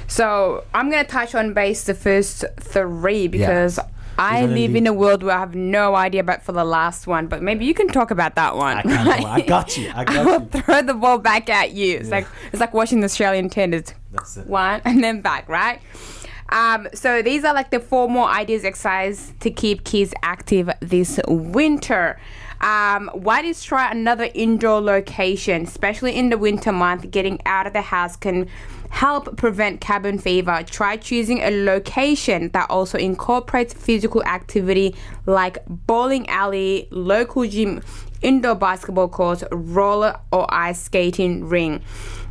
So I'm going to touch on base the first 3 because I live in a world where I have no idea about for the last one, but maybe you can talk about that one. I got you. I'll throw the ball back at you. It's like watching the Australian tennis. That's it. One and then back, right? So these are like the 4 more ideas exercise to keep kids active this winter. One is try another indoor location, especially in the winter month. Getting out of the house can help prevent cabin fever. Try choosing a location that also incorporates physical activity like bowling alley, local gym, indoor basketball courts, roller or ice skating ring,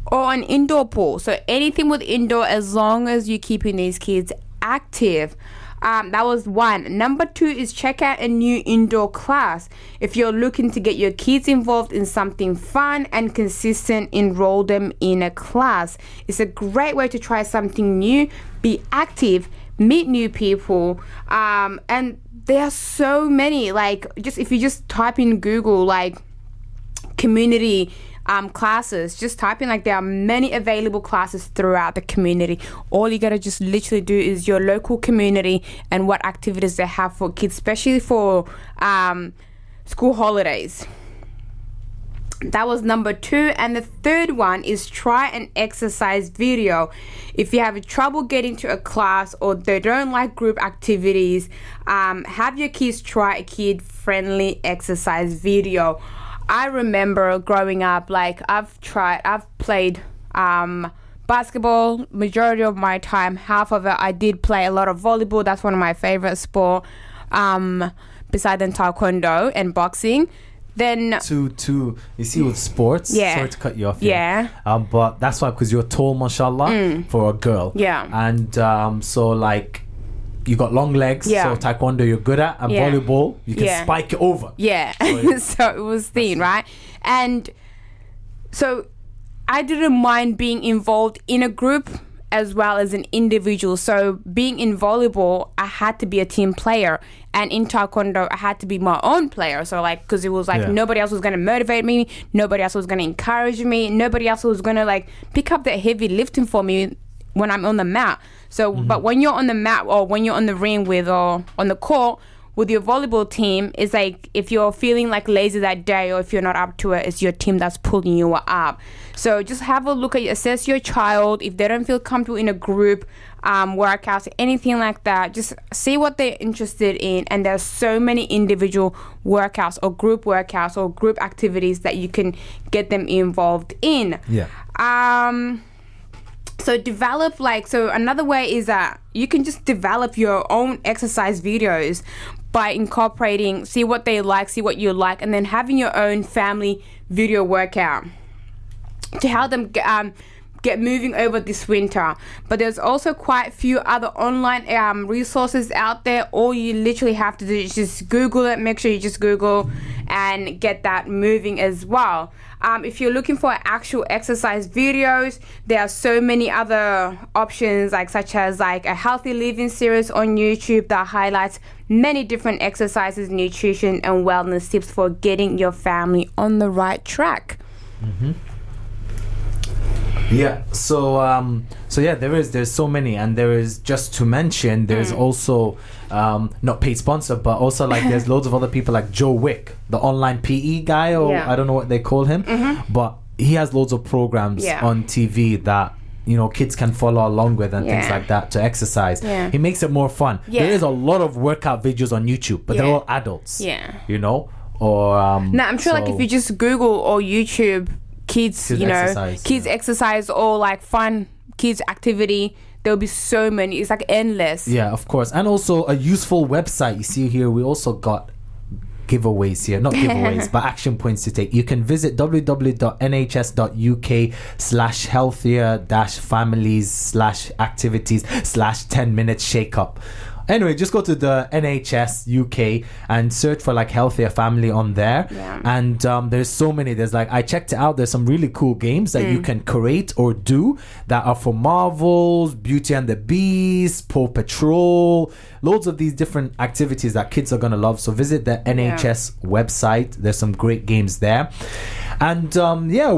or an indoor pool. So anything with indoor, as long as you're keeping these kids active. That was 1. Number 2 is check out a new indoor class. If you're looking to get your kids involved in something fun and consistent, enroll them in a class. It's a great way to try something new, be active, meet new people, and there are so many, like, just if you just type in Google, like, community classes, just type in, like, there are many available classes throughout the community. All you gotta just literally do is your local community and what activities they have for kids, especially for school holidays. That was number 2. And the 3rd one is try an exercise video. If you have trouble getting to a class or they don't like group activities, have your kids try a kid-friendly exercise video. I remember growing up, like, I've played basketball majority of my time. Half of it I did play a lot of volleyball. That's one of my favorite sport, beside than taekwondo and boxing. Then to you see with sports, sorry to cut you off here. But that's why, because you're tall, mashallah, for a girl. And so, like, you got long legs, so taekwondo you're good at, and volleyball you can spike it over. So it was thin, right? And so I didn't mind being involved in a group as well as an individual. So being in volleyball, I had to be a team player, and in taekwondo I had to be my own player. So, like, because it was like nobody else was going to motivate me, nobody else was going to encourage me, nobody else was going to, like, pick up that heavy lifting for me when I'm on the mat. So but when you're on the mat or when you're on the ring with, or on the court with your volleyball team, it's like if you're feeling like lazy that day or if you're not up to it, it's your team that's pulling you up. So just have a look at, assess your child. If they don't feel comfortable in a group workouts, anything like that, just see what they're interested in. And there's so many individual workouts or group activities that you can get them involved in. So develop, like, so another way is that you can just develop your own exercise videos by incorporating, see what they like, see what you like, and then having your own family video workout to help them get moving over this winter. But there's also quite a few other online resources out there. All you literally have to do is just Google it. Make sure you just Google and get that moving as well. If you're looking for actual exercise videos, there are so many other options, like such as like a healthy living series on YouTube that highlights many different exercises, nutrition and wellness tips for getting your family on the right track. There's so many, and there is, just to mention, there's also not paid sponsor, but also, like, there's loads of other people like Joe Wick, the online PE guy, or I don't know what they call him, but he has loads of programs on TV that, you know, kids can follow along with and things like that to exercise. He makes it more fun. There is a lot of workout videos on YouTube, but they're all adults, you know, or I'm sure, like, if you just Google or YouTube kids exercise or like fun kids activity, there'll be so many. It's like endless. Of course. And also a useful website. You see here, we also got giveaways here, not giveaways, but action points to take. You can visit www.nhs.uk/healthier-families/activities/10 minutes shake up. Anyway, just go to the NHS UK and search for like healthier family on there. Yeah. And there's so many. There's like, I checked it out. There's some really cool games that you can create or do that are for Marvels, Beauty and the Beast, Paw Patrol, loads of these different activities that kids are going to love. So visit the NHS website. There's some great games there. And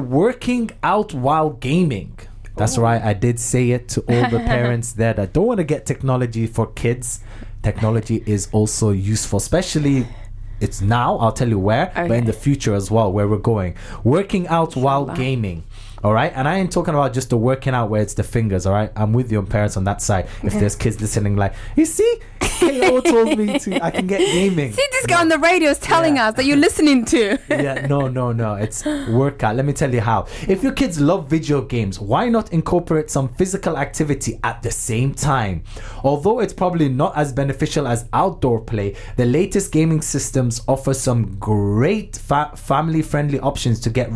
working out while gaming. That's right. I did say it to all the parents there that don't want to get technology for kids. Technology is also useful, especially it's now. I'll tell you where, but in the future as well, where we're going. Working out while gaming. All right. And I ain't talking about just the working out where it's the fingers. All right. I'm with you on parents on that side. If there's kids listening, like, you see, KO told me I can get gaming. See, this guy on the radio is telling us that you're listening to. No. It's workout. Let me tell you how. If your kids love video games, why not incorporate some physical activity at the same time? Although it's probably not as beneficial as outdoor play, the latest gaming systems offer some great family-friendly options to get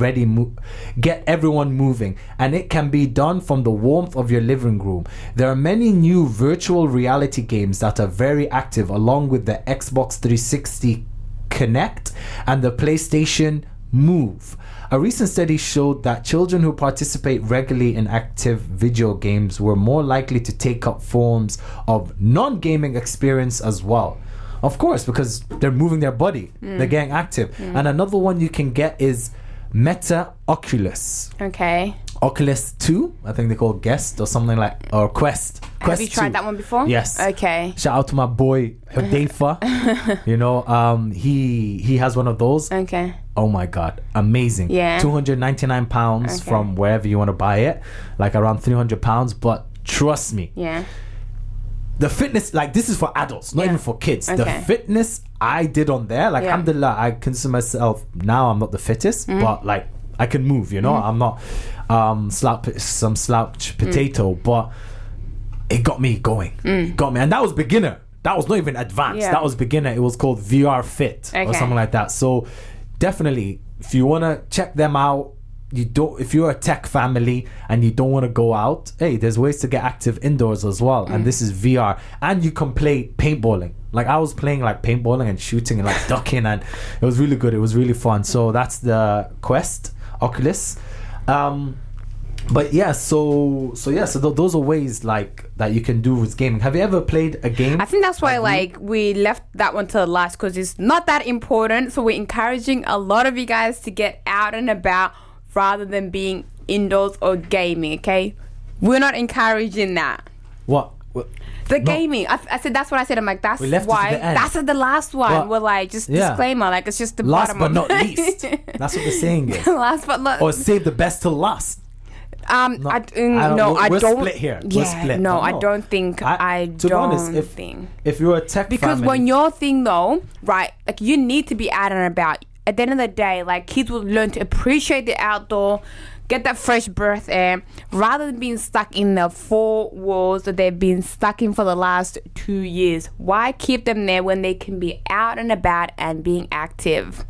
everyone moving, and it can be done from the warmth of your living room. There are many new virtual reality games that are very active, along with the Xbox 360 Kinect and the PlayStation Move. A recent study showed that children who participate regularly in active video games were more likely to take up forms of non-gaming experience as well. Of course, because they're moving their body, they're getting active. And another one you can get is Meta Oculus. Okay. Oculus 2, I think they call Guest or something like, or Quest. Have you tried 2. that one before? Yes. Okay. Shout out to my boy Hudayfa. He has one of those. Okay. Oh my God, amazing. Yeah. £299 from wherever you want to buy it, like around £300. But trust me, the fitness, like, this is for adults, not even for kids. The fitness I did on there, like, alhamdulillah, I consider myself, now I'm not the fittest, but like, I can move, I'm not some slouch potato, but it got me going. Got me. And that was beginner. That was not even advanced. That was beginner. It was called VR Fit or something like that. So definitely, if you want to check them out, if you're a tech family and you don't want to go out, hey, there's ways to get active indoors as well. And this is VR. And you can play paintballing. Like, I was playing like paintballing and shooting and like ducking, and it was really good. It was really fun. So that's the Quest Oculus. But yeah, so those are ways like that you can do with gaming. Have you ever played a game? I think that's why we left that one to the last, because it's not that important. So we're encouraging a lot of you guys to get out and about rather than being indoors or gaming. Okay, we're not encouraging that. What? The gaming. I said that's what I said. I'm like, that's why. That's the last one. What? We're like, just disclaimer, like, it's just the last bottom. Last but not least. That's what the saying is. Last but not. Or save the best till last. I don't. Split here. Yeah, we're split. no, I don't think. To be honest, if you're a tech family, when your thing though, right? Like, you need to be out and about. At the end of the day, like, kids will learn to appreciate the outdoor, get that fresh breath air, rather than being stuck in the four walls that they've been stuck in for the last 2 years. Why keep them there when they can be out and about and being active?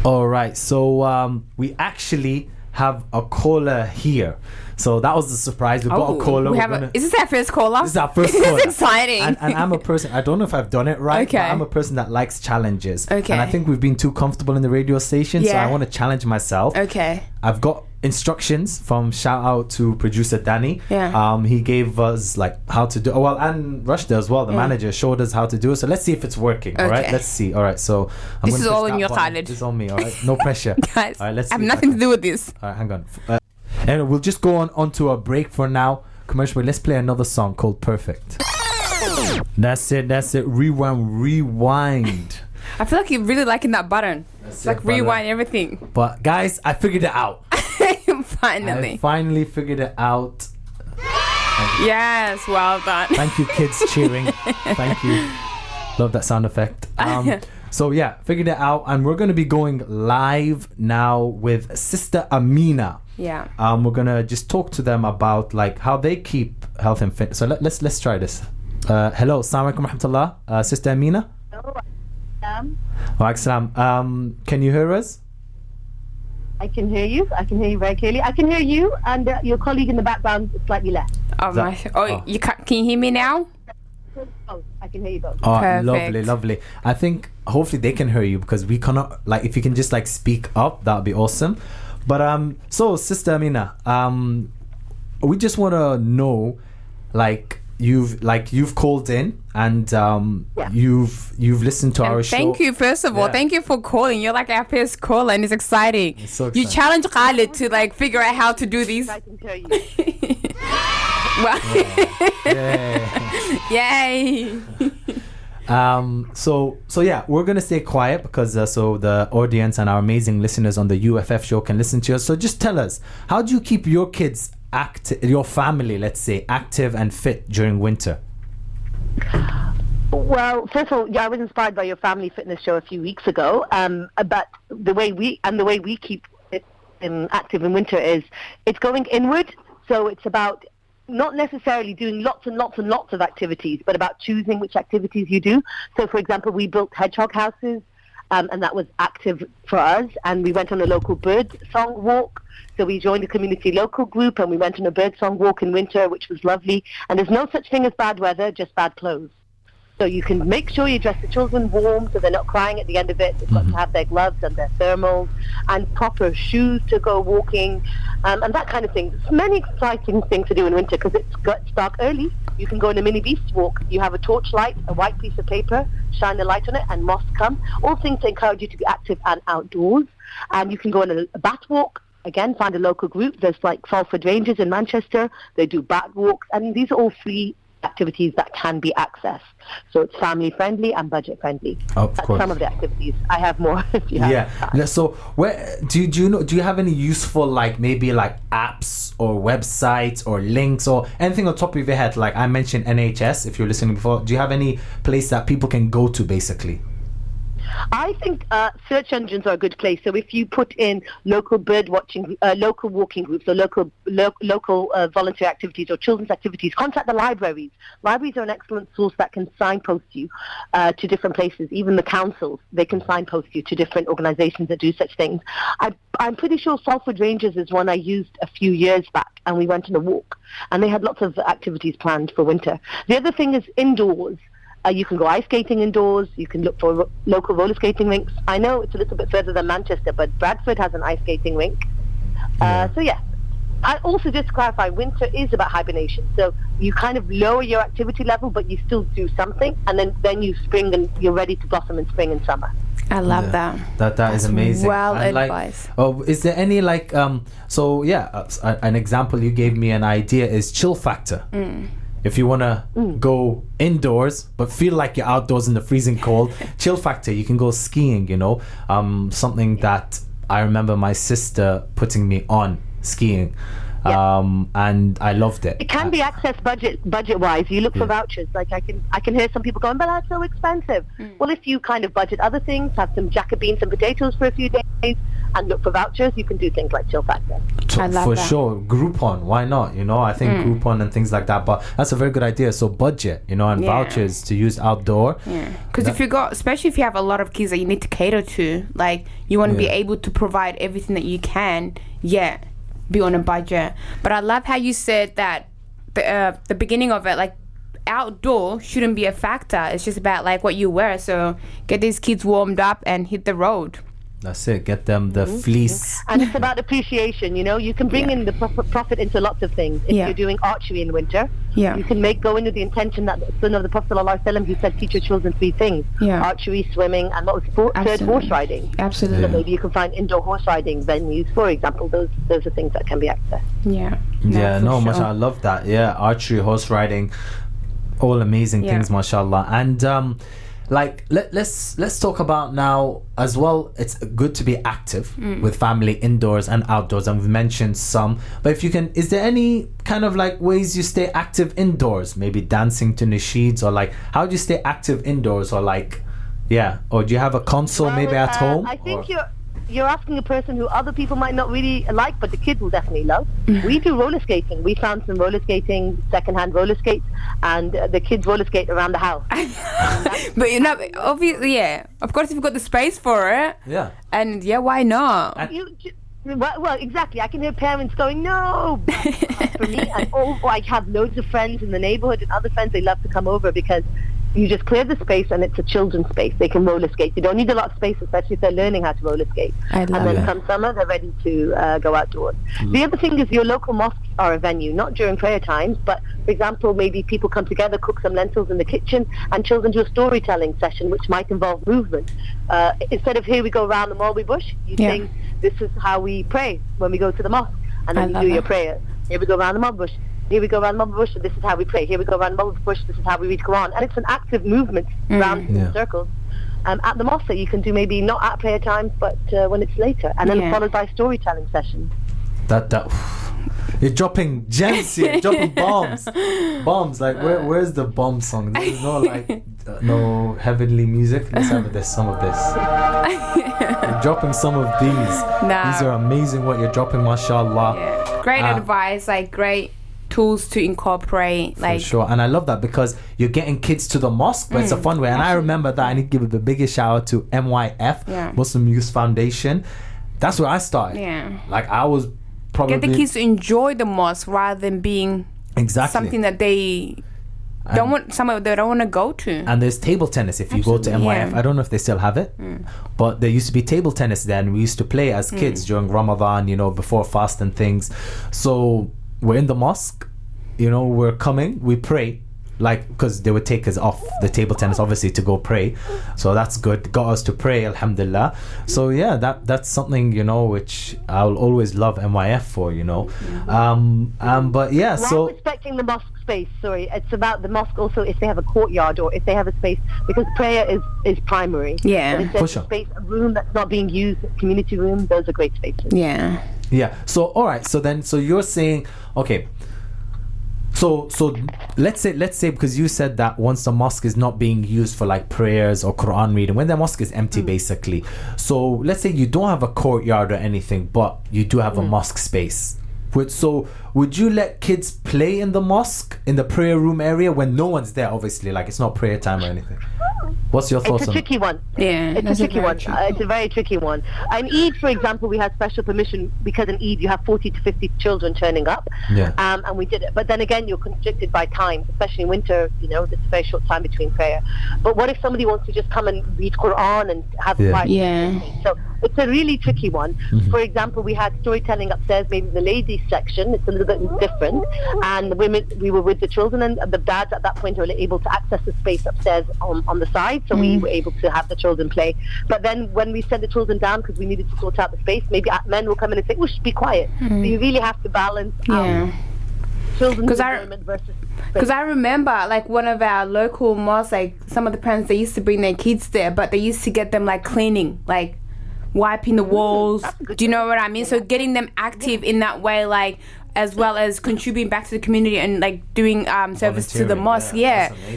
All right, so we actually have a caller here. So that was the surprise. We got a caller. Is this our first caller? This is our first caller. This is exciting. And I'm a person, I don't know if I've done it right, but I'm a person that likes challenges. Okay. And I think we've been too comfortable in the radio station, so I want to challenge myself. Okay. I've got instructions from, shout out to producer Danny. Yeah. He gave us like how to do, and Rushda as well, the manager, showed us how to do it. So let's see if it's working. All right, let's see. All right, so this is all in your Khalid. This is on me. All right, no pressure. Guys, all right, let's I have nothing to do with this. All right, hang on. And we'll just go on to a break for now. Commercial break. Let's play another song called Perfect. That's it. Rewind. I feel like you're really liking that button. It's like rewind everything. But guys, I figured it out. Finally. I finally figured it out. Yes, well done. Thank you, kids cheering. Thank you. Love that sound effect. So yeah, figured it out, and we're going to be going live now with Sister Amina. Yeah. We're gonna just talk to them about like how they keep health and fitness. So let's try this. Hello, assalamu alaikum rahmatullah. Sister Amina. Can you hear us? I can hear you. I can hear you very clearly. I can hear you and your colleague in the background slightly less. You can you hear me now? Oh, I can hear you both. Oh, Perfect. lovely. I think hopefully they can hear you because we cannot. Like, if you can just like speak up, that would be awesome. But so Sister Amina, we just want to know, like, you've called in and you've listened to our show. Thank you, first of all. Thank you for calling. You're like our first caller, and it's exciting. It's so exciting. You challenge Khalid to like figure out how to do these. I can tell you. Well, Yeah. yay! So yeah, we're gonna stay quiet because so the audience and our amazing listeners on the UFF show can listen to us. So just tell us, how do you keep your kids active, your family, let's say, active and fit during winter? Well, first of all, I was inspired by your family fitness show a few weeks ago. But the way we keep it active in winter is it's going inward. So it's about not necessarily doing lots and lots and lots of activities, but about choosing which activities you do. So, for example, we built hedgehog houses, and that was active for us. And we went on a local bird song walk. So we joined a community local group, and we went on a bird song walk in winter, which was lovely. And there's no such thing as bad weather, just bad clothes. So you can make sure you dress the children warm so they're not crying at the end of it. They've got to have their gloves and their thermals and proper shoes to go walking, and that kind of thing. There's many exciting things to do in winter because it's dark early. You can go on a mini beast walk. You have a torchlight, a white piece of paper, shine the light on it, and moths come. All things to encourage you to be active and outdoors. And you can go on a bat walk. Again, find a local group. There's like Salford Rangers in Manchester. They do bat walks, and these are all free activities that can be accessed. So it's family friendly and budget friendly. Of That's course. some of the activities. I have more if you have time. So where do you have any useful, like, maybe like apps or websites or links or anything on top of your head? Like I mentioned NHS, if you're listening before, do you have any place that people can go to basically? I think search engines are a good place. So if you put in local bird watching, local walking groups, or local volunteer activities or children's activities, contact the libraries. Libraries are an excellent source that can signpost you to different places. Even the councils, they can signpost you to different organisations that do such things. I'm pretty sure Salford Rangers is one I used a few years back, and we went on a walk, and they had lots of activities planned for winter. The other thing is indoors. You can go ice skating indoors. You can look for local roller skating rinks. I know it's a little bit further than Manchester, but Bradford has an ice skating rink. So yeah. I also, just to clarify, winter is about hibernation. So you kind of lower your activity level, but you still do something, and then you spring and you're ready to blossom in spring and summer. I love that. That is amazing. Well and advised. Is there any like an example you gave me, an idea is chill factor. If you want to go indoors but feel like you're outdoors in the freezing cold, chill factor, you can go skiing, something that I remember my sister putting me on skiing. And I loved it. It can be accessed budget wise. You look for vouchers. Like I can hear some people going, but that's so expensive. Well, if you kind of budget other things, have some jacket beans and potatoes for a few days, and look for vouchers, you can do things like chill factor. I love for that. sure. Groupon, why not? I think Groupon and things like that. But that's a very good idea. So budget, and vouchers to use outdoor. Yeah, because if you got, especially if you have a lot of kids that you need to cater to, like you want to be able to provide everything that you can. Yeah. Be on a budget. But I love how you said that the beginning of it, like outdoor shouldn't be a factor. It's just about like what you wear. So get these kids warmed up and hit the road. That's it. Get them the fleece. And it's about appreciation, you can bring in the profit into lots of things. If you're doing archery in winter, you can go in with the intention that the son of the Prophet ﷺ, he said, teach your children three things. Archery, swimming, and what was third, horse riding. Absolutely. So maybe you can find indoor horse riding venues, for example. Those are things that can be accessed. Mashallah, I love that. Archery, horse riding, all amazing things, mashallah. And let's talk about now as well. It's good to be active with family indoors and outdoors, and we've mentioned some, but if you can, is there any kind of like ways you stay active indoors? Maybe dancing to nasheeds, or like how do you stay active indoors, or like or do you have a console maybe at home? I think you're asking a person who other people might not really like, but the kids will definitely love. We do roller skating. We found some roller skating, second-hand roller skates, and the kids roller skate around the house. But obviously, yeah. Of course, if you've got the space for it. Yeah. And yeah, why not? Well, exactly. I can hear parents going, no. For me, I have loads of friends in the neighborhood and other friends. They love to come over because you just clear the space and it's a children's space. They can roller skate. You don't need a lot of space, especially if they're learning how to roller skate. And then come summer, they're ready to go outdoors. The other thing is your local mosques are a venue, not during prayer times, but for example, maybe people come together, cook some lentils in the kitchen, and children do a storytelling session, which might involve movement. Instead of here we go around the Mulberry Bush, you sing, this is how we pray when we go to the mosque, and then you do your prayer. Here we go around the Mulberry Bush. Here we go around the Mulberry Bush, this is how we pray. Here we go around the Mulberry Bush, this is how we read Quran. And it's an active movement round in circles at the mosque that you can do maybe not at prayer times, but when it's later. And then followed by storytelling sessions. You're dropping gems here, dropping bombs. Like, where's the bomb song? There's no, like, no heavenly music. Let's have some of this. You're dropping some of these. These are amazing what you're dropping, mashallah. Yeah. Great advice, like, great tools to incorporate, like, for sure. And I love that because you're getting kids to the mosque, but it's a fun way. And I remember that. I need to give the biggest shout out to MYF, Muslim Youth Foundation. That's where I started. Like, I was probably get the kids to enjoy the mosque rather than being something that they don't want, somewhere they don't want to go to. And there's table tennis if you go to MYF. I don't know if they still have it, but there used to be table tennis then. We used to play as kids during Ramadan, before fast and things. So we're in the mosque, we're coming, we pray, like, because they would take us off the table tennis obviously to go pray, so that's good, got us to pray, alhamdulillah. So yeah, that's something which I'll always love MYF for, but yeah, so respecting the mosque space, it's about the mosque also if they have a courtyard or if they have a space, because prayer is primary. But if there's a space, a room that's not being used, a community room, those are great spaces. So all right, so you're saying, okay, so let's say because you said that once the mosque is not being used for like prayers or Quran reading, when the mosque is empty basically, so let's say you don't have a courtyard or anything, but you do have a mosque space. So would you let kids play in the mosque, in the prayer room area, when no one's there, obviously, like it's not prayer time or anything? What's your thoughts on it? It's a tricky one. It's a tricky one. It's a very tricky one. In Eid, for example, we had special permission because in Eid you have 40 to 50 children turning up. And we did it. But then again, you're constricted by time, especially in winter, there's a very short time between prayer. But what if somebody wants to just come and read Quran and have a quiet? So it's a really tricky one. For example, we had storytelling upstairs, maybe the ladies section. It's a little bit different. And the women, we were with the children, and the dads at that point were able to access the space upstairs on the side. So we were able to have the children play. But then when we sent the children down, because we needed to sort out the space, maybe men will come in and say, "Whoosh, be quiet." So you really have to balance children's enjoyment versus... Because I remember, like, one of our local mosques, like, some of the parents, they used to bring their kids there, but they used to get them, like, cleaning, like, wiping the walls. Do you know what I mean? So getting them active in that way, like, as well as contributing back to the community and like doing service to the mosque.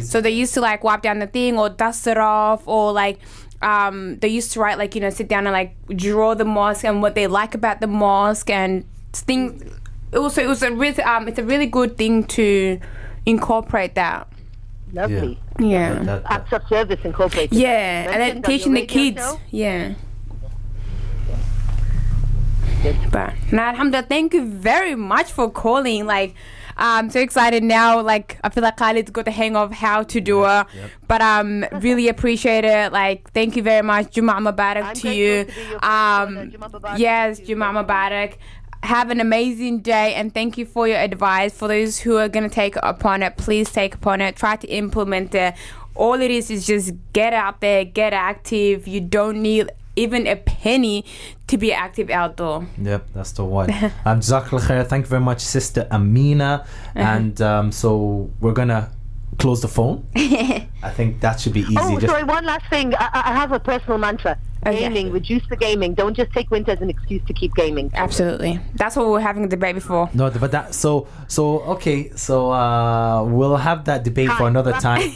So they used to like wipe down the thing or dust it off, or like they used to write, like, sit down and like draw the mosque and what they like about the mosque and things. Also, it's a really good thing to incorporate that. Lovely. Acts of service incorporated. And then teaching the kids. But now, alhamdulillah, thank you very much for calling. Like, I'm so excited now. Like, I feel like Khalid's got the hang of how to do it. But really appreciate it. Like, thank you very much. Jummah Mubarak to you. Yes, Jummah Mubarak. Have an amazing day, and thank you for your advice. For those who are going to take upon it, please take upon it. Try to implement it. All it is just get out there, get active. You don't need even a penny to be active outdoor. That's the one. Jazakallah khair. Thank you very much, Sister Amina. And so we're gonna close the phone. I think that should be easy. Sorry, one last thing. I have a personal mantra. Gaming, reduce the gaming. Don't just take winter as an excuse to keep gaming. Absolutely. That's what we were having a debate before. No, but that so okay. So we'll have that debate for another time.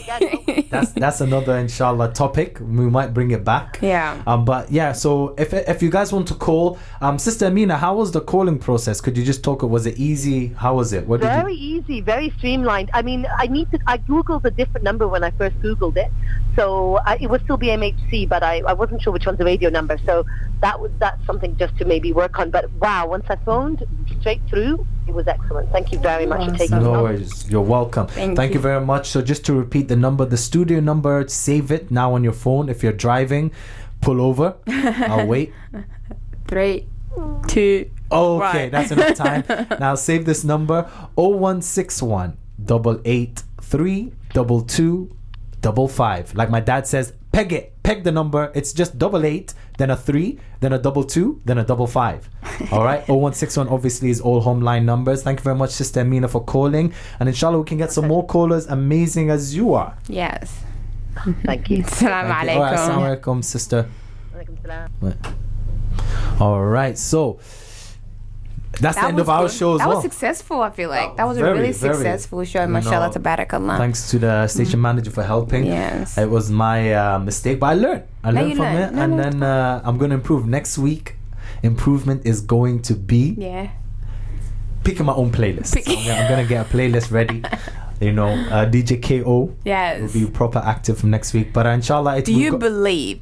That's another inshallah topic. We might bring it back. Yeah. But yeah. So if you guys want to call, Sister Amina, how was the calling process? Could you just talk? Was it easy? How was it? What did Very easy, very streamlined. I mean, I googled a different number when I first googled it, so it would still be MHC, but I wasn't sure which one's the radio number. So that's something just to maybe work on. But wow, once I phoned straight through, it was excellent. Thank you very much for taking it. No worries. You're welcome. Thank you very much. So just to repeat the number, the studio number, save it now on your phone. If you're driving, pull over. I'll wait. 3, 2. Okay, that's enough time. Now save this number: 0161 883 2255. Like my dad says, peg the number. It's just 88, then a 3, then a 22, then a 55. All right. 0161 obviously is all home line numbers. Thank you very much, Sister Amina, for calling, and inshallah we can get some more callers amazing as you are. Yes. Thank you. Assalamu alaikum. All right, assalamu alaikum, sister. All right, so that's the end of our show as well. That was successful, I feel like. That was a really successful show. Mashallah, tabarakallah. Thanks to the station manager for helping. Yes. It was my mistake, but I learned from it. And then I'm going to improve. Next week, improvement is going to be picking my own playlist. So I'm going to get a playlist ready. You know, DJ KO will be proper active from next week. But inshallah, can you believe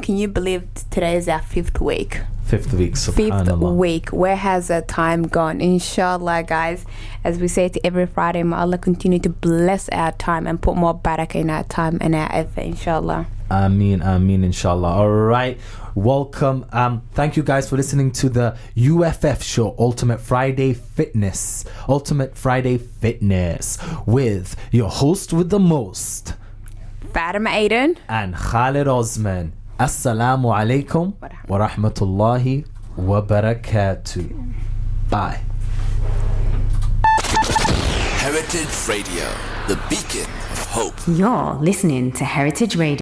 today is our 5th week? 5th week, subhanallah. 5th week. Where has the time gone? Inshallah, guys, as we say to every Friday, may Allah continue to bless our time and put more barakah in our time and our effort, inshallah. Ameen, inshallah. All right, welcome. Thank you guys for listening to the UFF show, Ultimate Friday Fitness with your host with the most, Fatima Aiden and Khalid Osman. Assalamu alaikum wa rahmatullahi wa barakatuh. Bye. Heritage Radio, the beacon of hope. You're listening to Heritage Radio.